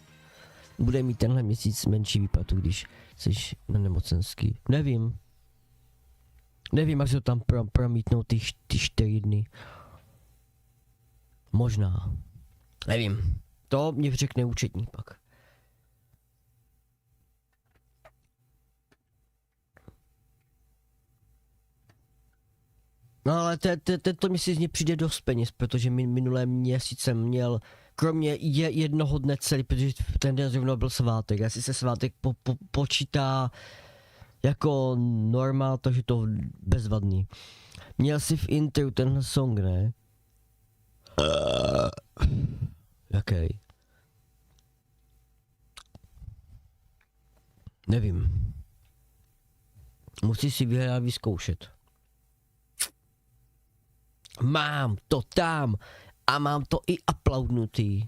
Bude mít tenhle měsíc menší výplatu, když jsi na nemocenský. Nevím. Nevím, jak se to tam promítnou ty 4 dny. Možná. Nevím. To mě řekne účetní pak. No ale tento měsíc mě přijde dost peněz, protože minulé měsíc jsem měl, kromě jednoho dne celý, protože ten den zrovna byl svátek, asi se svátek počítá jako normál, takže to bezvadný. Měl jsi v intru tenhle song, ne? Jaký? Nevím. Musíš si vyhledat vyzkoušet. Mám to tam a mám to i uploadnutý.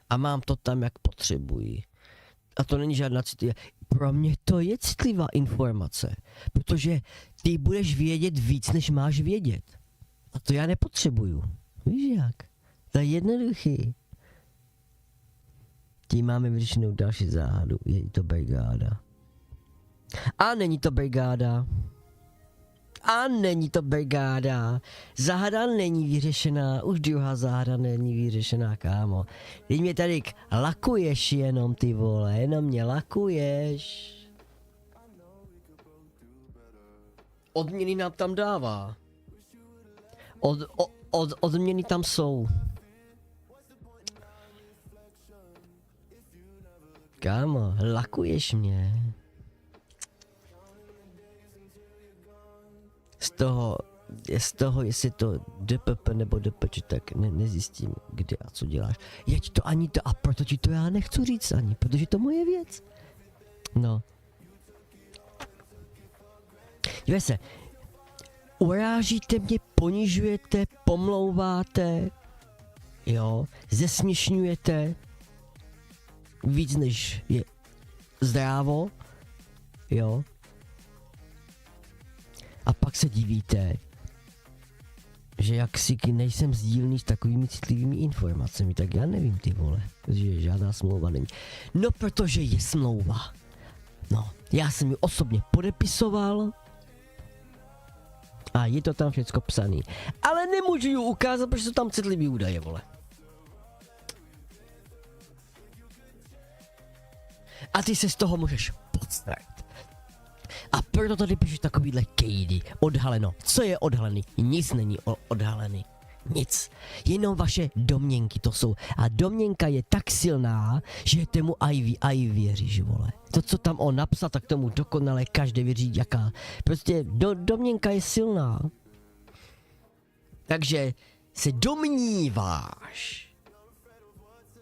A mám to tam, jak potřebuji. A to není žádná citlivá. Pro mě to je citlivá informace, protože ty budeš vědět víc, než máš vědět. A to já nepotřebuju. Víš jak? To je jednoduchý. Tím máme vyřešenou další záhadu. Je to brigáda. A není to brigáda. A není to brigáda. Záhada není vyřešená. Už druhá záhada není vyřešená, kámo. Teď mě tady lakuješ jenom, ty vole. Jenom mě lakuješ. Odměny nám tam dává. Odměny tam jsou. Kámo, lakuješ mě. Z toho z toho, jestli to DPP nebo DPČ, tak nezjistím, kde a co děláš. Jeď to ani to, a proto ti to já nechci říct ani, protože to moje věc. No. Dívej se, urážíte mě, ponižujete, pomlouváte, jo, zesměšňujete víc než je zdrávo, jo. A pak se divíte, že jak si nejsem sdílný s takovými citlivými informacemi, tak já nevím, ty vole, že žádná smlouva není. No, protože je smlouva. No, já jsem ji osobně podepisoval a je to tam všecko psaný. Ale nemůžu ji ukázat, protože jsou tam citlivý údaje, vole. A ty se z toho můžeš podstrat. A proto tady píšeš takovýhle kejdy. Odhaleno. Co je odhalený? Nic není odhalený. Nic. Jenom vaše domněnky to jsou. A domněnka je tak silná, že tomu aj věříš, vole. To, co tam on napsal, tak tomu dokonale každý věří, jaká. Prostě domněnka je silná. Takže se domníváš.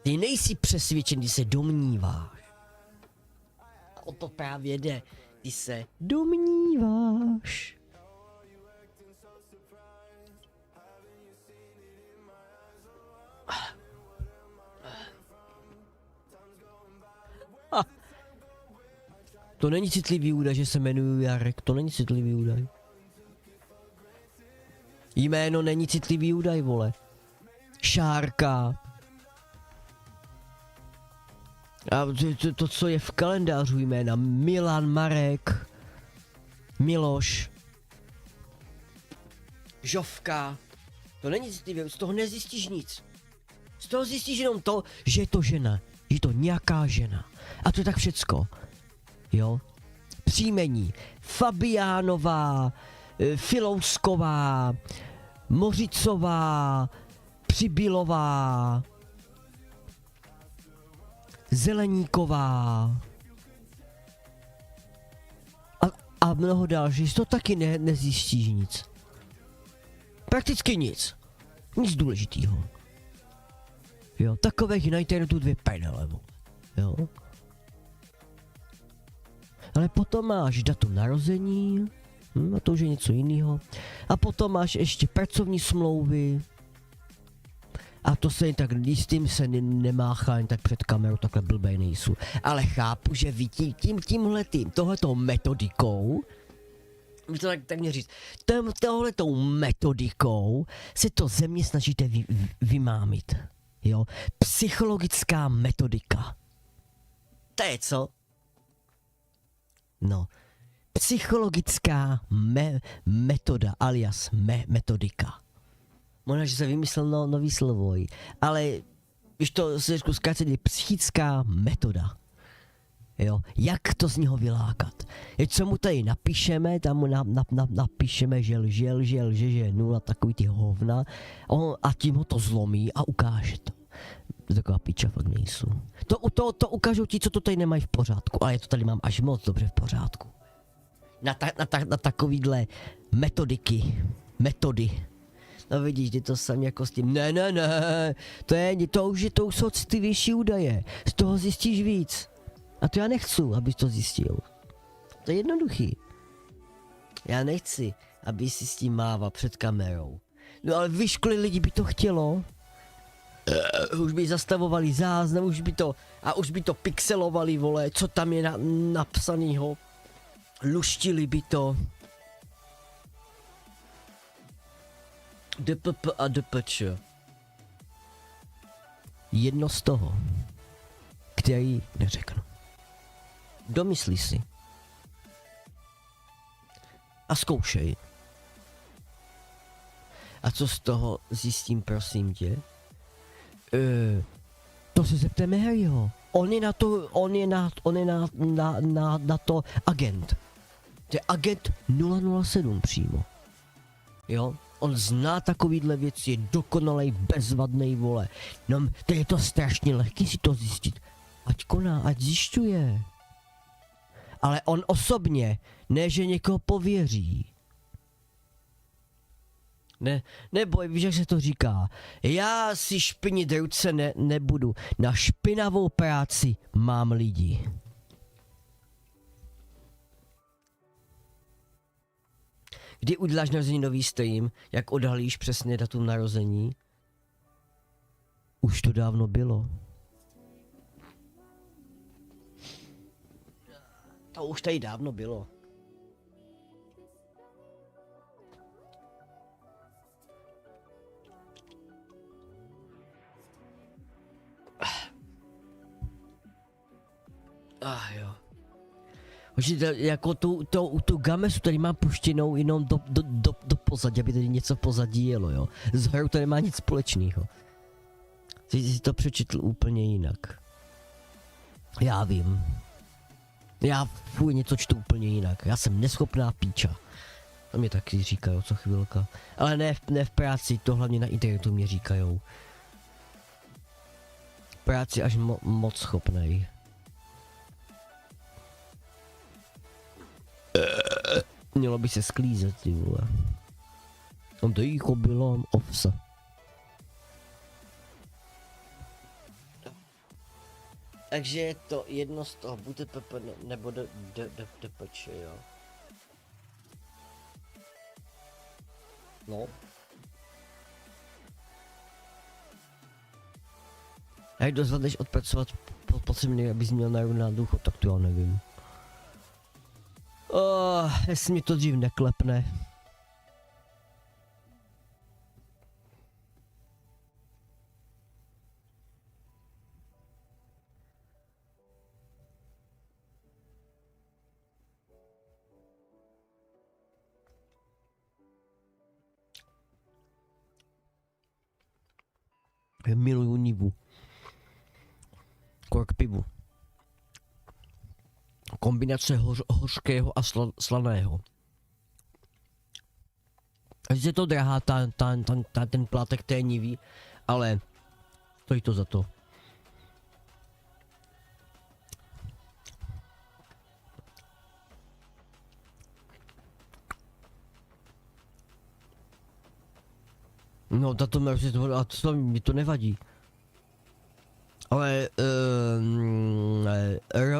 Ty nejsi přesvědčen, ty se domníváš. A o to právě jde. Ty se domníváš. To není citlivý údaj, že se jmenuji Jarek, to není citlivý údaj. Jméno není citlivý údaj, vole. Šárka. A to, co je v kalendářu jména, Milan, Marek, Miloš, Žovka, to není citlivé, z toho nezjistíš nic. Z toho zjistíš jenom to, že je to žena, že je to nějaká žena. A to je tak všecko, jo. Příjmení, Fabiánová, Filousková, Mořicová, Přibylová, Zeleníková a mnoho dalších, to taky nezjistíš nic. Prakticky nic. Nic důležitýho. Jo, takových na internetu 2 prdele, jo. Ale potom máš datum narození, a to už je něco jiného. A potom máš ještě pracovní smlouvy. A to se jen tak jistým se nemáchá jen tak před kamerou, takhle blbej nejsou. Ale chápu, že vy tohletou metodikou, můžu to tak mě říct, tohletou metodikou se to země snažíte vymámit. Jo? Psychologická metodika. To je co? No. Psychologická metoda alias metodika. Možná, že se vymyslel nový slovo, ale když to se řeknu zkráceně, psychická metoda. Jo, jak to z něho vylákat. Je, co mu tady napíšeme, tam mu napíšeme, že je nula, takový ty hovna, a tím ho to zlomí a ukáže to. To taková píča fakt nejsou. To ukážou ti, co to tady nemají v pořádku, ale já to tady mám až moc dobře v pořádku. Na takovýhle metody. No vidíš, je to samý jako s tím, ne, to už jsou citlivější údaje, z toho zjistíš víc. A to já nechci, abys to zjistil. To je jednoduchý. Já nechci, aby si s tím mával před kamerou. No ale víš, kolik lidí by to chtělo? Už by zastavovali záznam, už by to pixelovali, vole, co tam je napsanýho. Luštili by to. DPP a DPČ. Jedno z toho, který neřeknu. Domyslí si. A zkoušej. A co z toho zjistím, prosím tě? To se zeptejme Harryho. On je na to agent. To je agent 007 přímo. Jo? On zná takovýhle věci, je dokonalej, bezvadnej, vole. No, to je to strašně lehký si to zjistit. Ať koná, ať zjišťuje. Ale on osobně, ne že někoho pověří. Ne, neboj, víš, jak se to říká. Já si špinit ruce nebudu. Na špinavou práci mám lidi. Kdy uděláš narozeninový stream, jak odhalíš přesně datum narození? Už to dávno bylo. To už tady dávno bylo. Jo. Jako tu gamesu tady mám puštěnou jenom do pozadí, aby tady něco pozadí jelo, jo. S hrou to nemá nic společného. Ty jsi to přečetl úplně jinak. Já vím. Já fuj něco čtu úplně jinak. Já jsem neschopná píča. To mě taky říkají co chvilka. Ale ne v práci, to hlavně na internetu mě říkají. V práci až moc schopnej. Mělo by se sklízet, ty vole. Tam to jícho bylo ovsa. Takže je to jedno z toho, buď PP nebo DPČ, jo. No. A jak dozvadneš odpracovat po 7 dny, abys měl na důchod, tak to já nevím. Jestli mě to dřív neklepne. Miluju Nivu. Kork pivu. Kombinace hořkého a slaného. Až je to drahá ten plátek té Nivy, ale stojí to za to. No, to mi to nevadí. Ale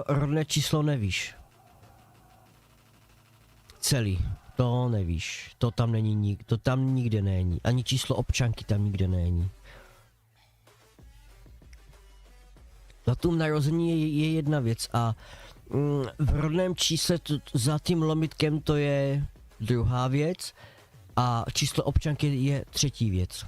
rodné číslo nevíš. Celý. To nevíš. To tam není to tam nikde není. Ani číslo občanky tam nikde není. Datum narození je jedna věc a v rodném čísle za tím lomitkem to je druhá věc a číslo občanky je třetí věc.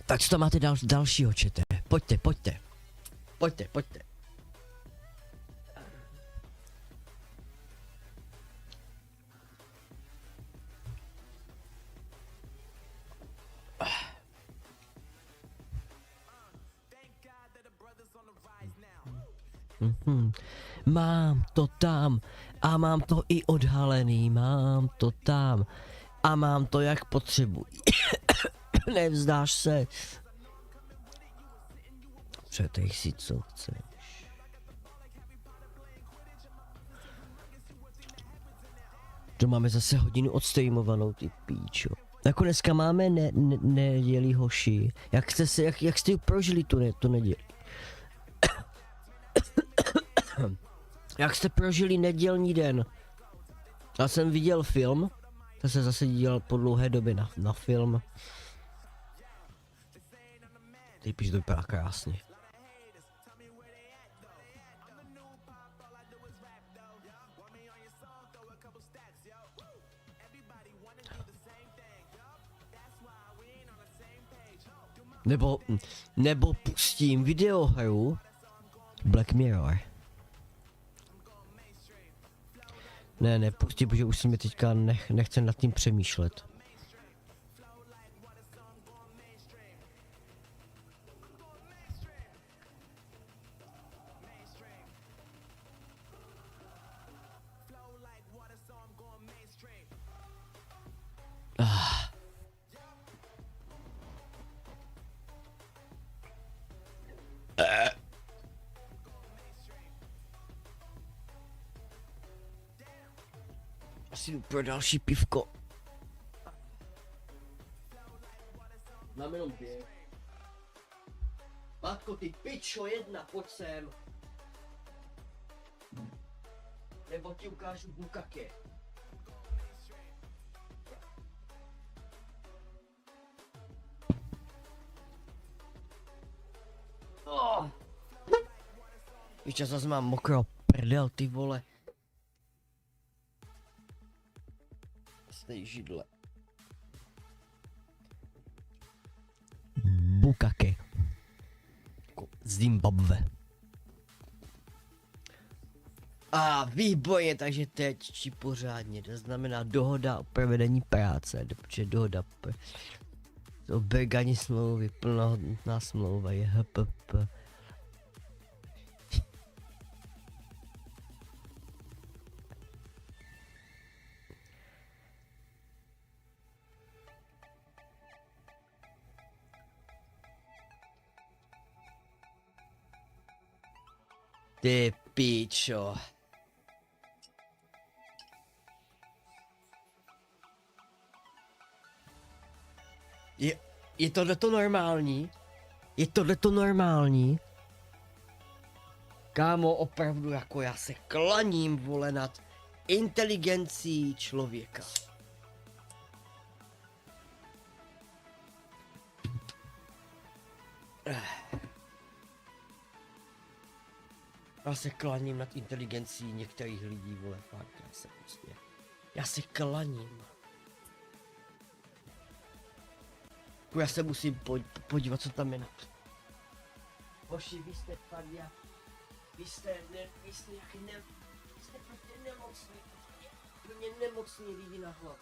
Tak co tam máte dalšího, čete? Pojďte. Mám to tam a mám to i odhalený, mám to tam a mám to jak potřebuji. Nevzdáš se. Přetej si co chceš. To máme zase hodinu odstreamovanou, ty píčo. Jako dneska máme neděli, hoši. Jak jste prožili tu neděli? Jak jste prožili nedělní den? Já jsem viděl film, to se zase díval po dlouhé době na film. Ty píš, to vypadá krásně. Nebo pustím videohru Black Mirror. Ne, pustím, protože už si mi teďka nechce nad tím přemýšlet. si jdu pro další pivko. Mám jenom 2. Matko, ty pičo, 1, pojď sem. Nebo ti ukážu bukake. Oh. Víš, já zase mám mokro prdel, ty vole. Stej židle. Bukake. Z Zimbabwe. A výborně, takže teď či pořádně, to znamená dohoda o provedení práce, protože dohoda o bergani smlouvy, plnohodnotná smlouva je HPP. Ty píčo. Je tohleto normální? Je tohleto normální? Kámo, opravdu jako já se klaním, vole, nad inteligencí člověka. Já se klaním nad inteligencí některých lidí, vole, fakt, já se klaním. Já se musím podívat, co tam je na... Hoši, vy jste fakt jak... Vy jste jak jste prostě nemocný. Vy mě nemocný lidi na hlavu.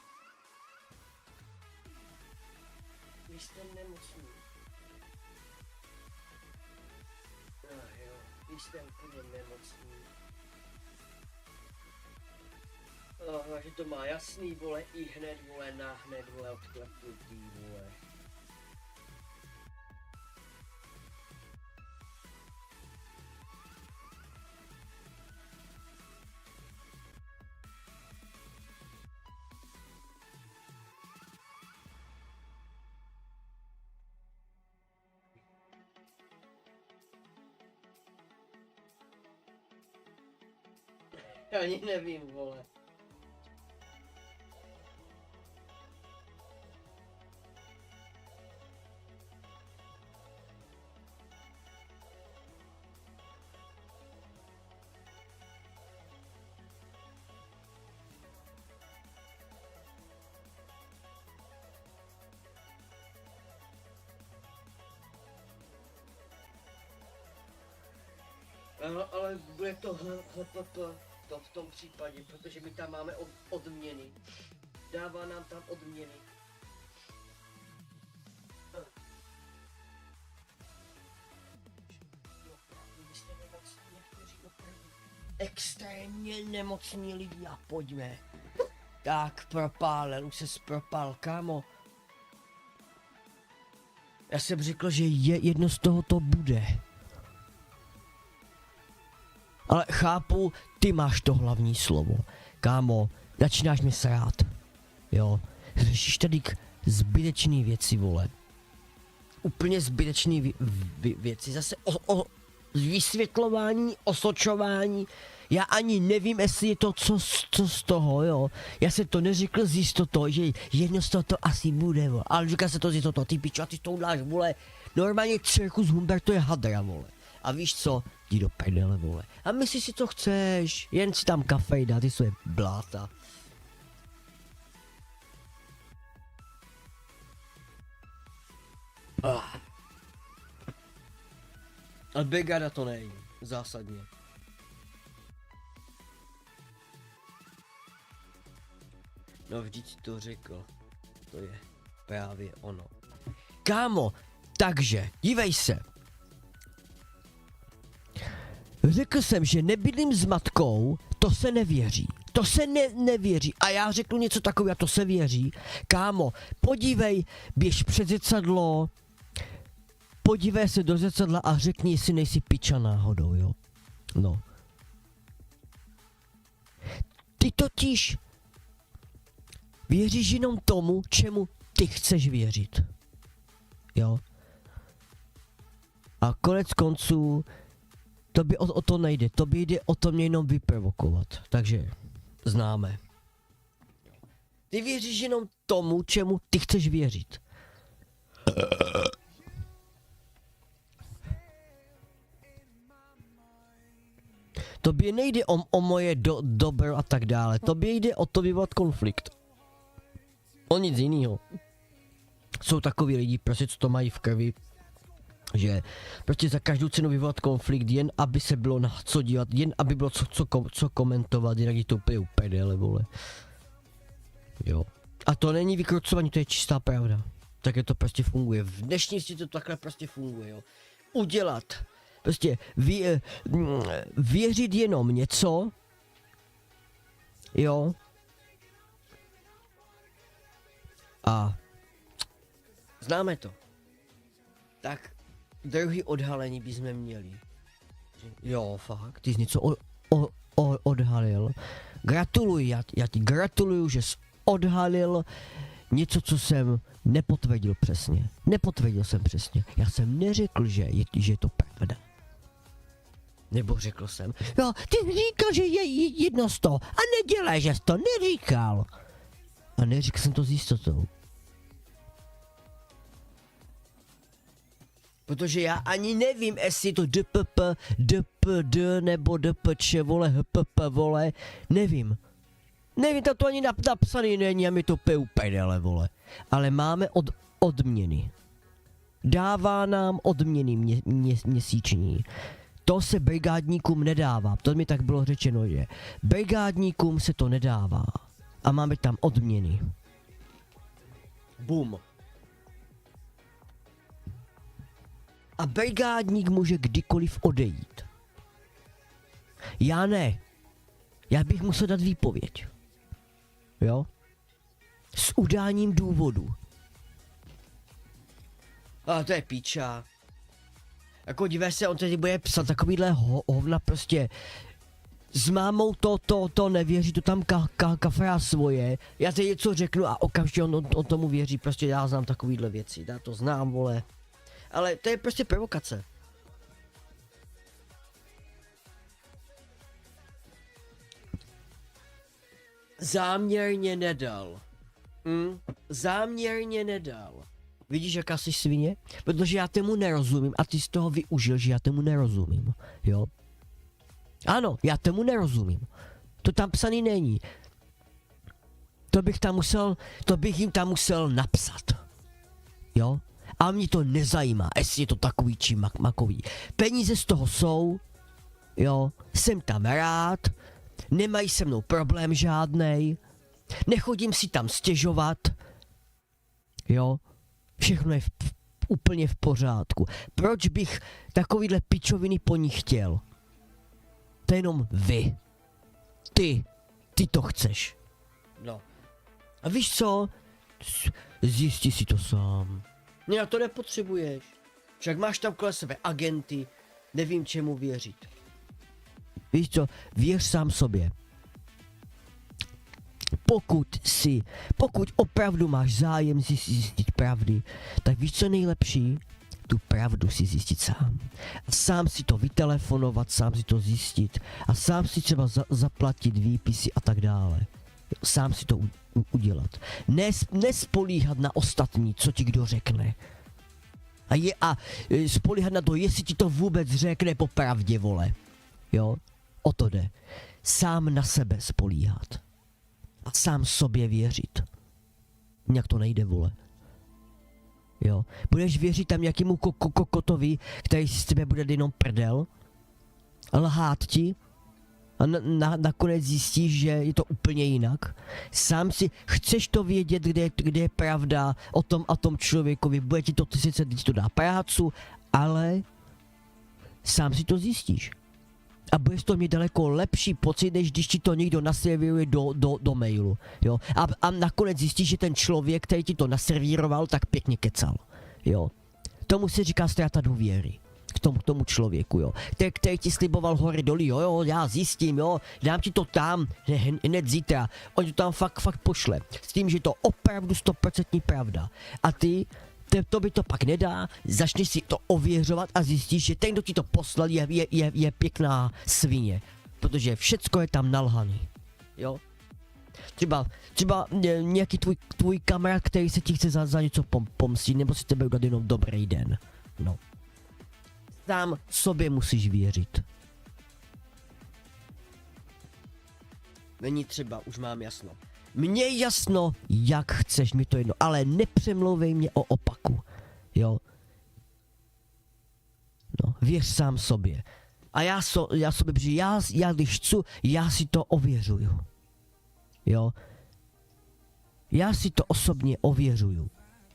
Vy jste nemocný. Jo, vy jste úplně nemocný. Že to má jasný, vole, i hned, vole, nahned, vole, odklepnutý, vole. Já ani nevím, vole. Ale bude to HPP. To v tom případě, protože my tam máme odměny. Dává nám tam odměny. Extrémně nemocní lidi a pojďme. Tak, propálel, už se propál, kámo. Já jsem řekl, že jedno z toho to bude. Ale chápu, ty máš to hlavní slovo. Kámo, začínáš mi srát. Jo, řešíš tady zbytečný věci, vole. Úplně zbytečný věci. Zase o vysvětlování, osočování. Já ani nevím, jestli je to co z toho, jo. Já jsem to neřekl z jistotou, že jedno z toho to asi bude, vole. Ale říká se to z jistotou, ty pičo, a ty to uděláš, vole. Normálně cirkus Humberto je hadra, vole. A víš co? Jdi do prdele, vole. A myslíš si, co chceš. Jen si tam kafe dá, ty své bláta. A brigada to není. Zásadně. No vždyť to řekl. To je právě ono. Kámo, takže, dívej se. Řekl jsem, že nebydlím s matkou, to se nevěří. To se nevěří. A já řeknu něco takového, to se věří. Kámo, podívej, běž před zrcadlo, podívej se do zrcadla a řekni, jestli nejsi piča náhodou, jo. No. Ty totiž Věříš jenom tomu, čemu ty chceš věřit. Jo? A konec konců, tobě o to nejde, tobě jde o to mě jenom vyprovokovat. Takže známe. Ty věříš jenom tomu, čemu ty chceš věřit. Tobě nejde o moje dobro a tak dále. Tobě jde o to vyvolat konflikt. O nic jiného. Jsou takový lidi, prostě co to mají v krvi, že prostě za každou cenu vyvolat konflikt, jen aby se bylo na co dívat, jen aby bylo co komentovat, jinak je to úplně uprdele, vole. Jo. A to není vykrucování, to je čistá pravda. Také to prostě funguje. V dnešní světě to takhle prostě funguje, jo. Udělat. Prostě věřit jenom něco, jo. A známe to. Tak druhý odhalení bychom měli. Jo, fakt, ty jsi něco odhalil. Gratuluji, já ti gratuluju, že jsi odhalil něco, co jsem nepotvrdil přesně. Nepotvrdil jsem přesně. Já jsem neřekl, že je to pravda. Nebo řekl jsem, jo, ty říkal, že je jedno z toho a nedělej, že jsi to neříkal. A neřekl jsem to s jistotou. Protože já ani nevím, jestli to DPP, DPD nebo DPČ, vole, HPP, vole, nevím. Nevím, to ani napsaný není a mi to peupedele, vole. Ale máme odměny. Dává nám odměny měsíční. To se brigádníkům nedává, to mi tak bylo řečeno, že brigádníkům se to nedává. A máme tam odměny. Bum. A brigádník může kdykoliv odejít. Já ne. Já bych musel dát výpověď. Jo? S udáním důvodu. A to je píča. Jako dívej se, on teď bude psat takovýhle hovna prostě. S mámou to nevěří, to tam kafra svoje. Já teď něco řeknu a okamžitě on tomu věří, prostě já znám takovýhle věci, já to znám, vole. Ale to je prostě provokace. Záměrně nedal. Záměrně nedal. Vidíš, jaká jsi svině? Protože já tomu nerozumím a ty z toho využil, že já tomu nerozumím. Jo? Ano, já tomu nerozumím. To tam psaný není. To bych jim tam musel napsat. Jo? A mě to nezajímá, jestli je to takový či makový. Peníze z toho jsou, jo, jsem tam rád, nemají se mnou problém žádnej, nechodím si tam stěžovat, jo, všechno je úplně v pořádku. Proč bych takovýhle pičoviny po nich chtěl? To je jenom vy. Ty to chceš. No. A víš co? Zjistí si to sám. Ne, to nepotřebuješ. Však máš tam kolem sebe agenty, nevím čemu věřit. Víš co, věř sám sobě. Pokud opravdu máš zájem si zjistit pravdy, tak víš co nejlepší? Tu pravdu si zjistit sám. A sám si to vytelefonovat, sám si to zjistit a sám si třeba zaplatit výpisy a tak dále. Sám si to udělat. Nespolíhat na ostatní, co ti kdo řekne. A spolíhat na to, jestli ti to vůbec řekne po pravdě, vole. Jo? O to jde. Sám na sebe spolíhat. A sám sobě věřit. Nějak to nejde, vole. Jo? Budeš věřit tam nějakému kokotovi, který si z tebe bude jenom prdel? Lhát ti? A nakonec zjistíš, že je to úplně jinak. Sám si chceš to vědět, kde je pravda o tom člověkovi. Bude ti to, sice ti to dá prácu, ale sám si to zjistíš. A budeš to mít daleko lepší pocit, než když ti to někdo naservíruje do mailu. Jo? A nakonec zjistíš, že ten člověk, který ti to naservíroval, tak pěkně kecal. Jo? Tomu se říká ztráta důvěry. tomu člověku, jo. Který ti sliboval hory doly, jo, já zjistím, jo, dám ti to tam, hned zítra. On to tam fakt pošle. S tím, že to opravdu 100% pravda. A ty, to by to pak nedá, začneš si to ověřovat a zjistíš, že ten, kdo ti to poslal, je pěkná svině. Protože všecko je tam nalhaný, jo. Třeba nějaký tvůj kamarád, který se ti chce za něco pomstit, nebo si tebe udělat jenom dobrý den. No. Sám sobě musíš věřit. Není třeba, už mám jasno. Mně jasno, jak chceš, mi to jedno, ale nepřemlouvej mě o opaku, jo. No, věř sám sobě. A já sobě, protože já když chci, já si to ověřuju. Jo. Já si to osobně ověřuju.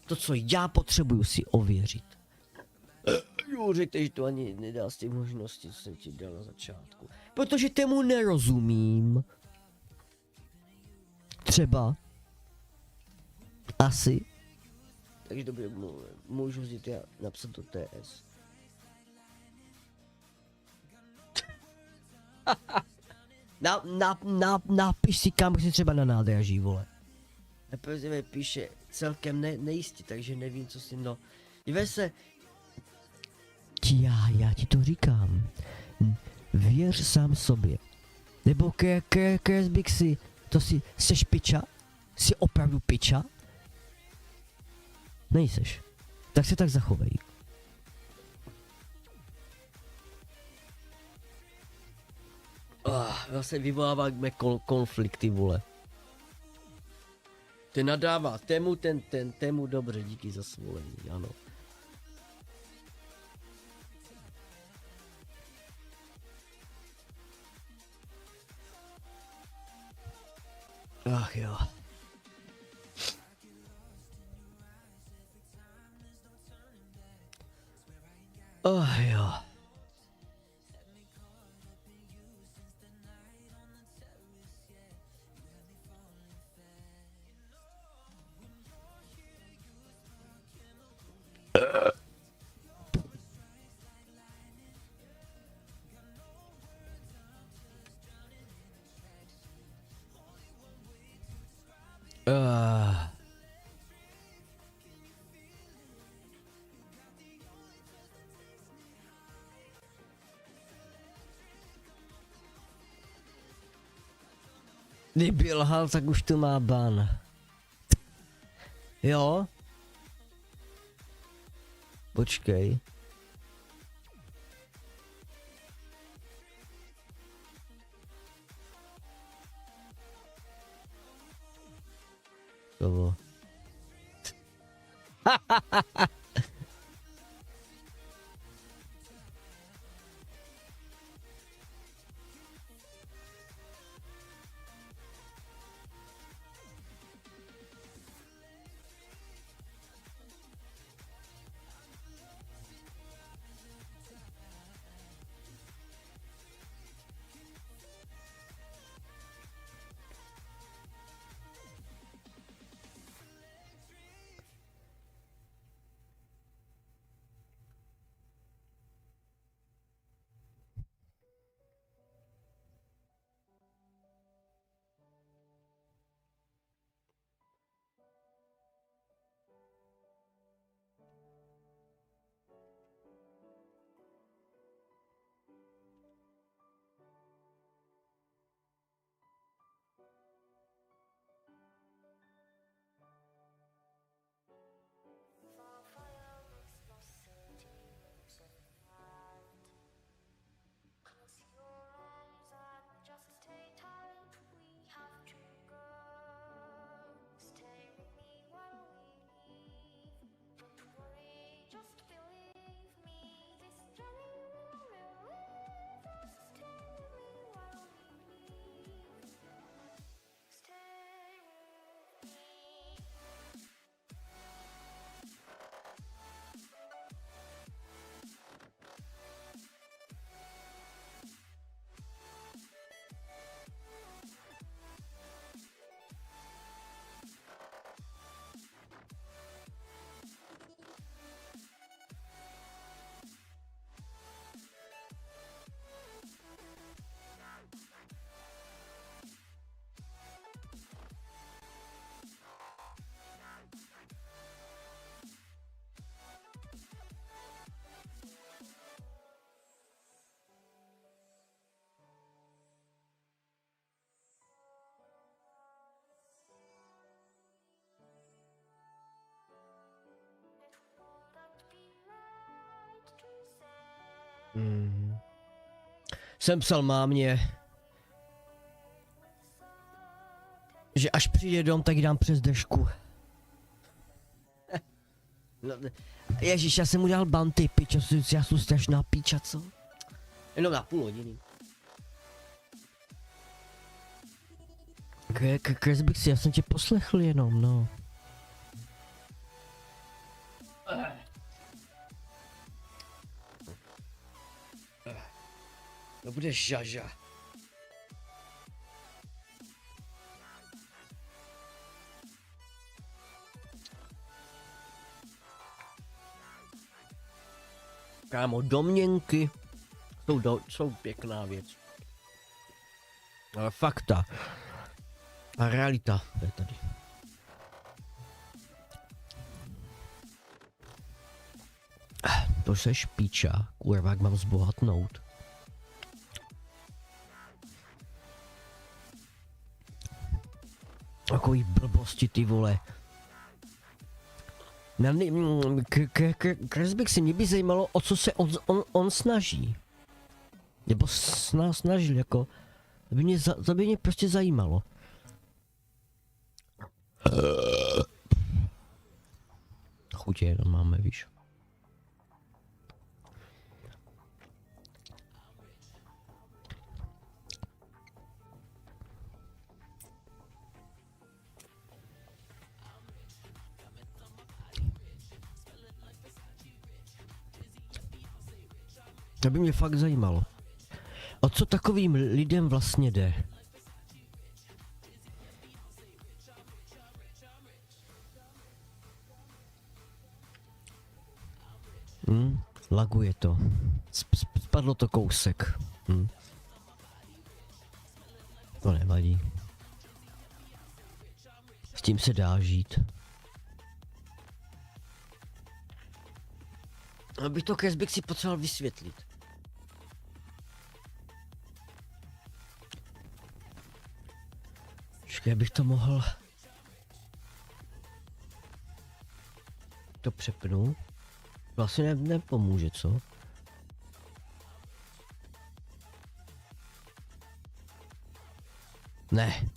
To, co já potřebuju si ověřit. Jo, řekl, že to ani nedá z těch možností, co jsem ti dal na začátku. Protože tomu nerozumím. Třeba. Asi. Takže dobře, můžu vzít já napsat do TS. Napiš si, kam si třeba na nádraží, vole. Neprozivě píše celkem nejistý, takže nevím, co si, no. Dívej se. Já ti to říkám. Věř sám sobě. Nebo keres bych si, to si, seš piča? Jsi opravdu piča? Nejseš. Tak se tak zachovej. Zase vyvoláváme konflikty, vole. Ten nadává tému dobře, díky za svolení, ano. Ach jo. Ach jo. Kdyby lhal, tak už to má ban. Jo? Počkej. To bylo. Jsem psal mámě, že až přijde dom, tak ji dám přes držku. No, ježiš, já jsem mu dal banty, pič, já jsem strašná píča, co? Jenom na půl hodiny. Kres bych si, já jsem tě poslechl jenom, no. To bude žaža. Kámo, domněnky jsou pěkná věc. Ale fakta a realita je tady. To seš píča, kurva, jak mám zbohatnout. Takový blbosti, ty vole. Kresbek si mě by zajímalo, o co se on snaží. Nebo snažil, jako. To by mě prostě zajímalo. Chutě jenom máme, víš. To by mě fakt zajímalo. O co takovým lidem vlastně jde? Laguje to. Spadlo to kousek. To nevadí. S tím se dá žít. Abych to Kresbek si potřeboval vysvětlit. Počkej, abych to mohl... To přepnu. Vlastně nepomůže, co? Ne.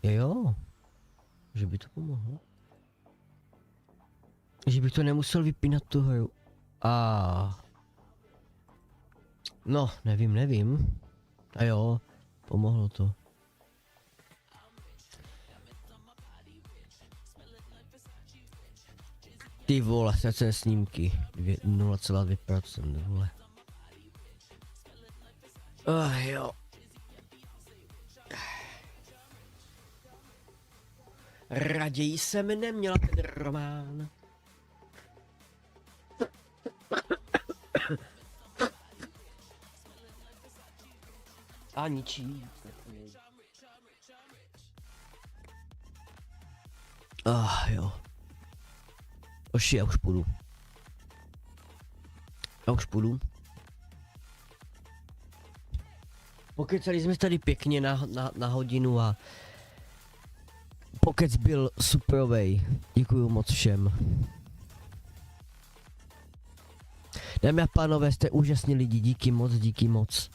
Jo. Že by to pomohlo. Že bych to nemusel vypínat tu hru. No, nevím. A jo, pomohlo to. Ty vole, ztracené snímky. 0,2%, vole. Jo. Raději jsem neměla ten román. A ničí. Jo. Oši, já už půjdu. Pokecali jsme tady pěkně na hodinu a pokec byl superovej. Děkuju moc všem. Dámy a pánové, jste úžasní lidi, díky moc.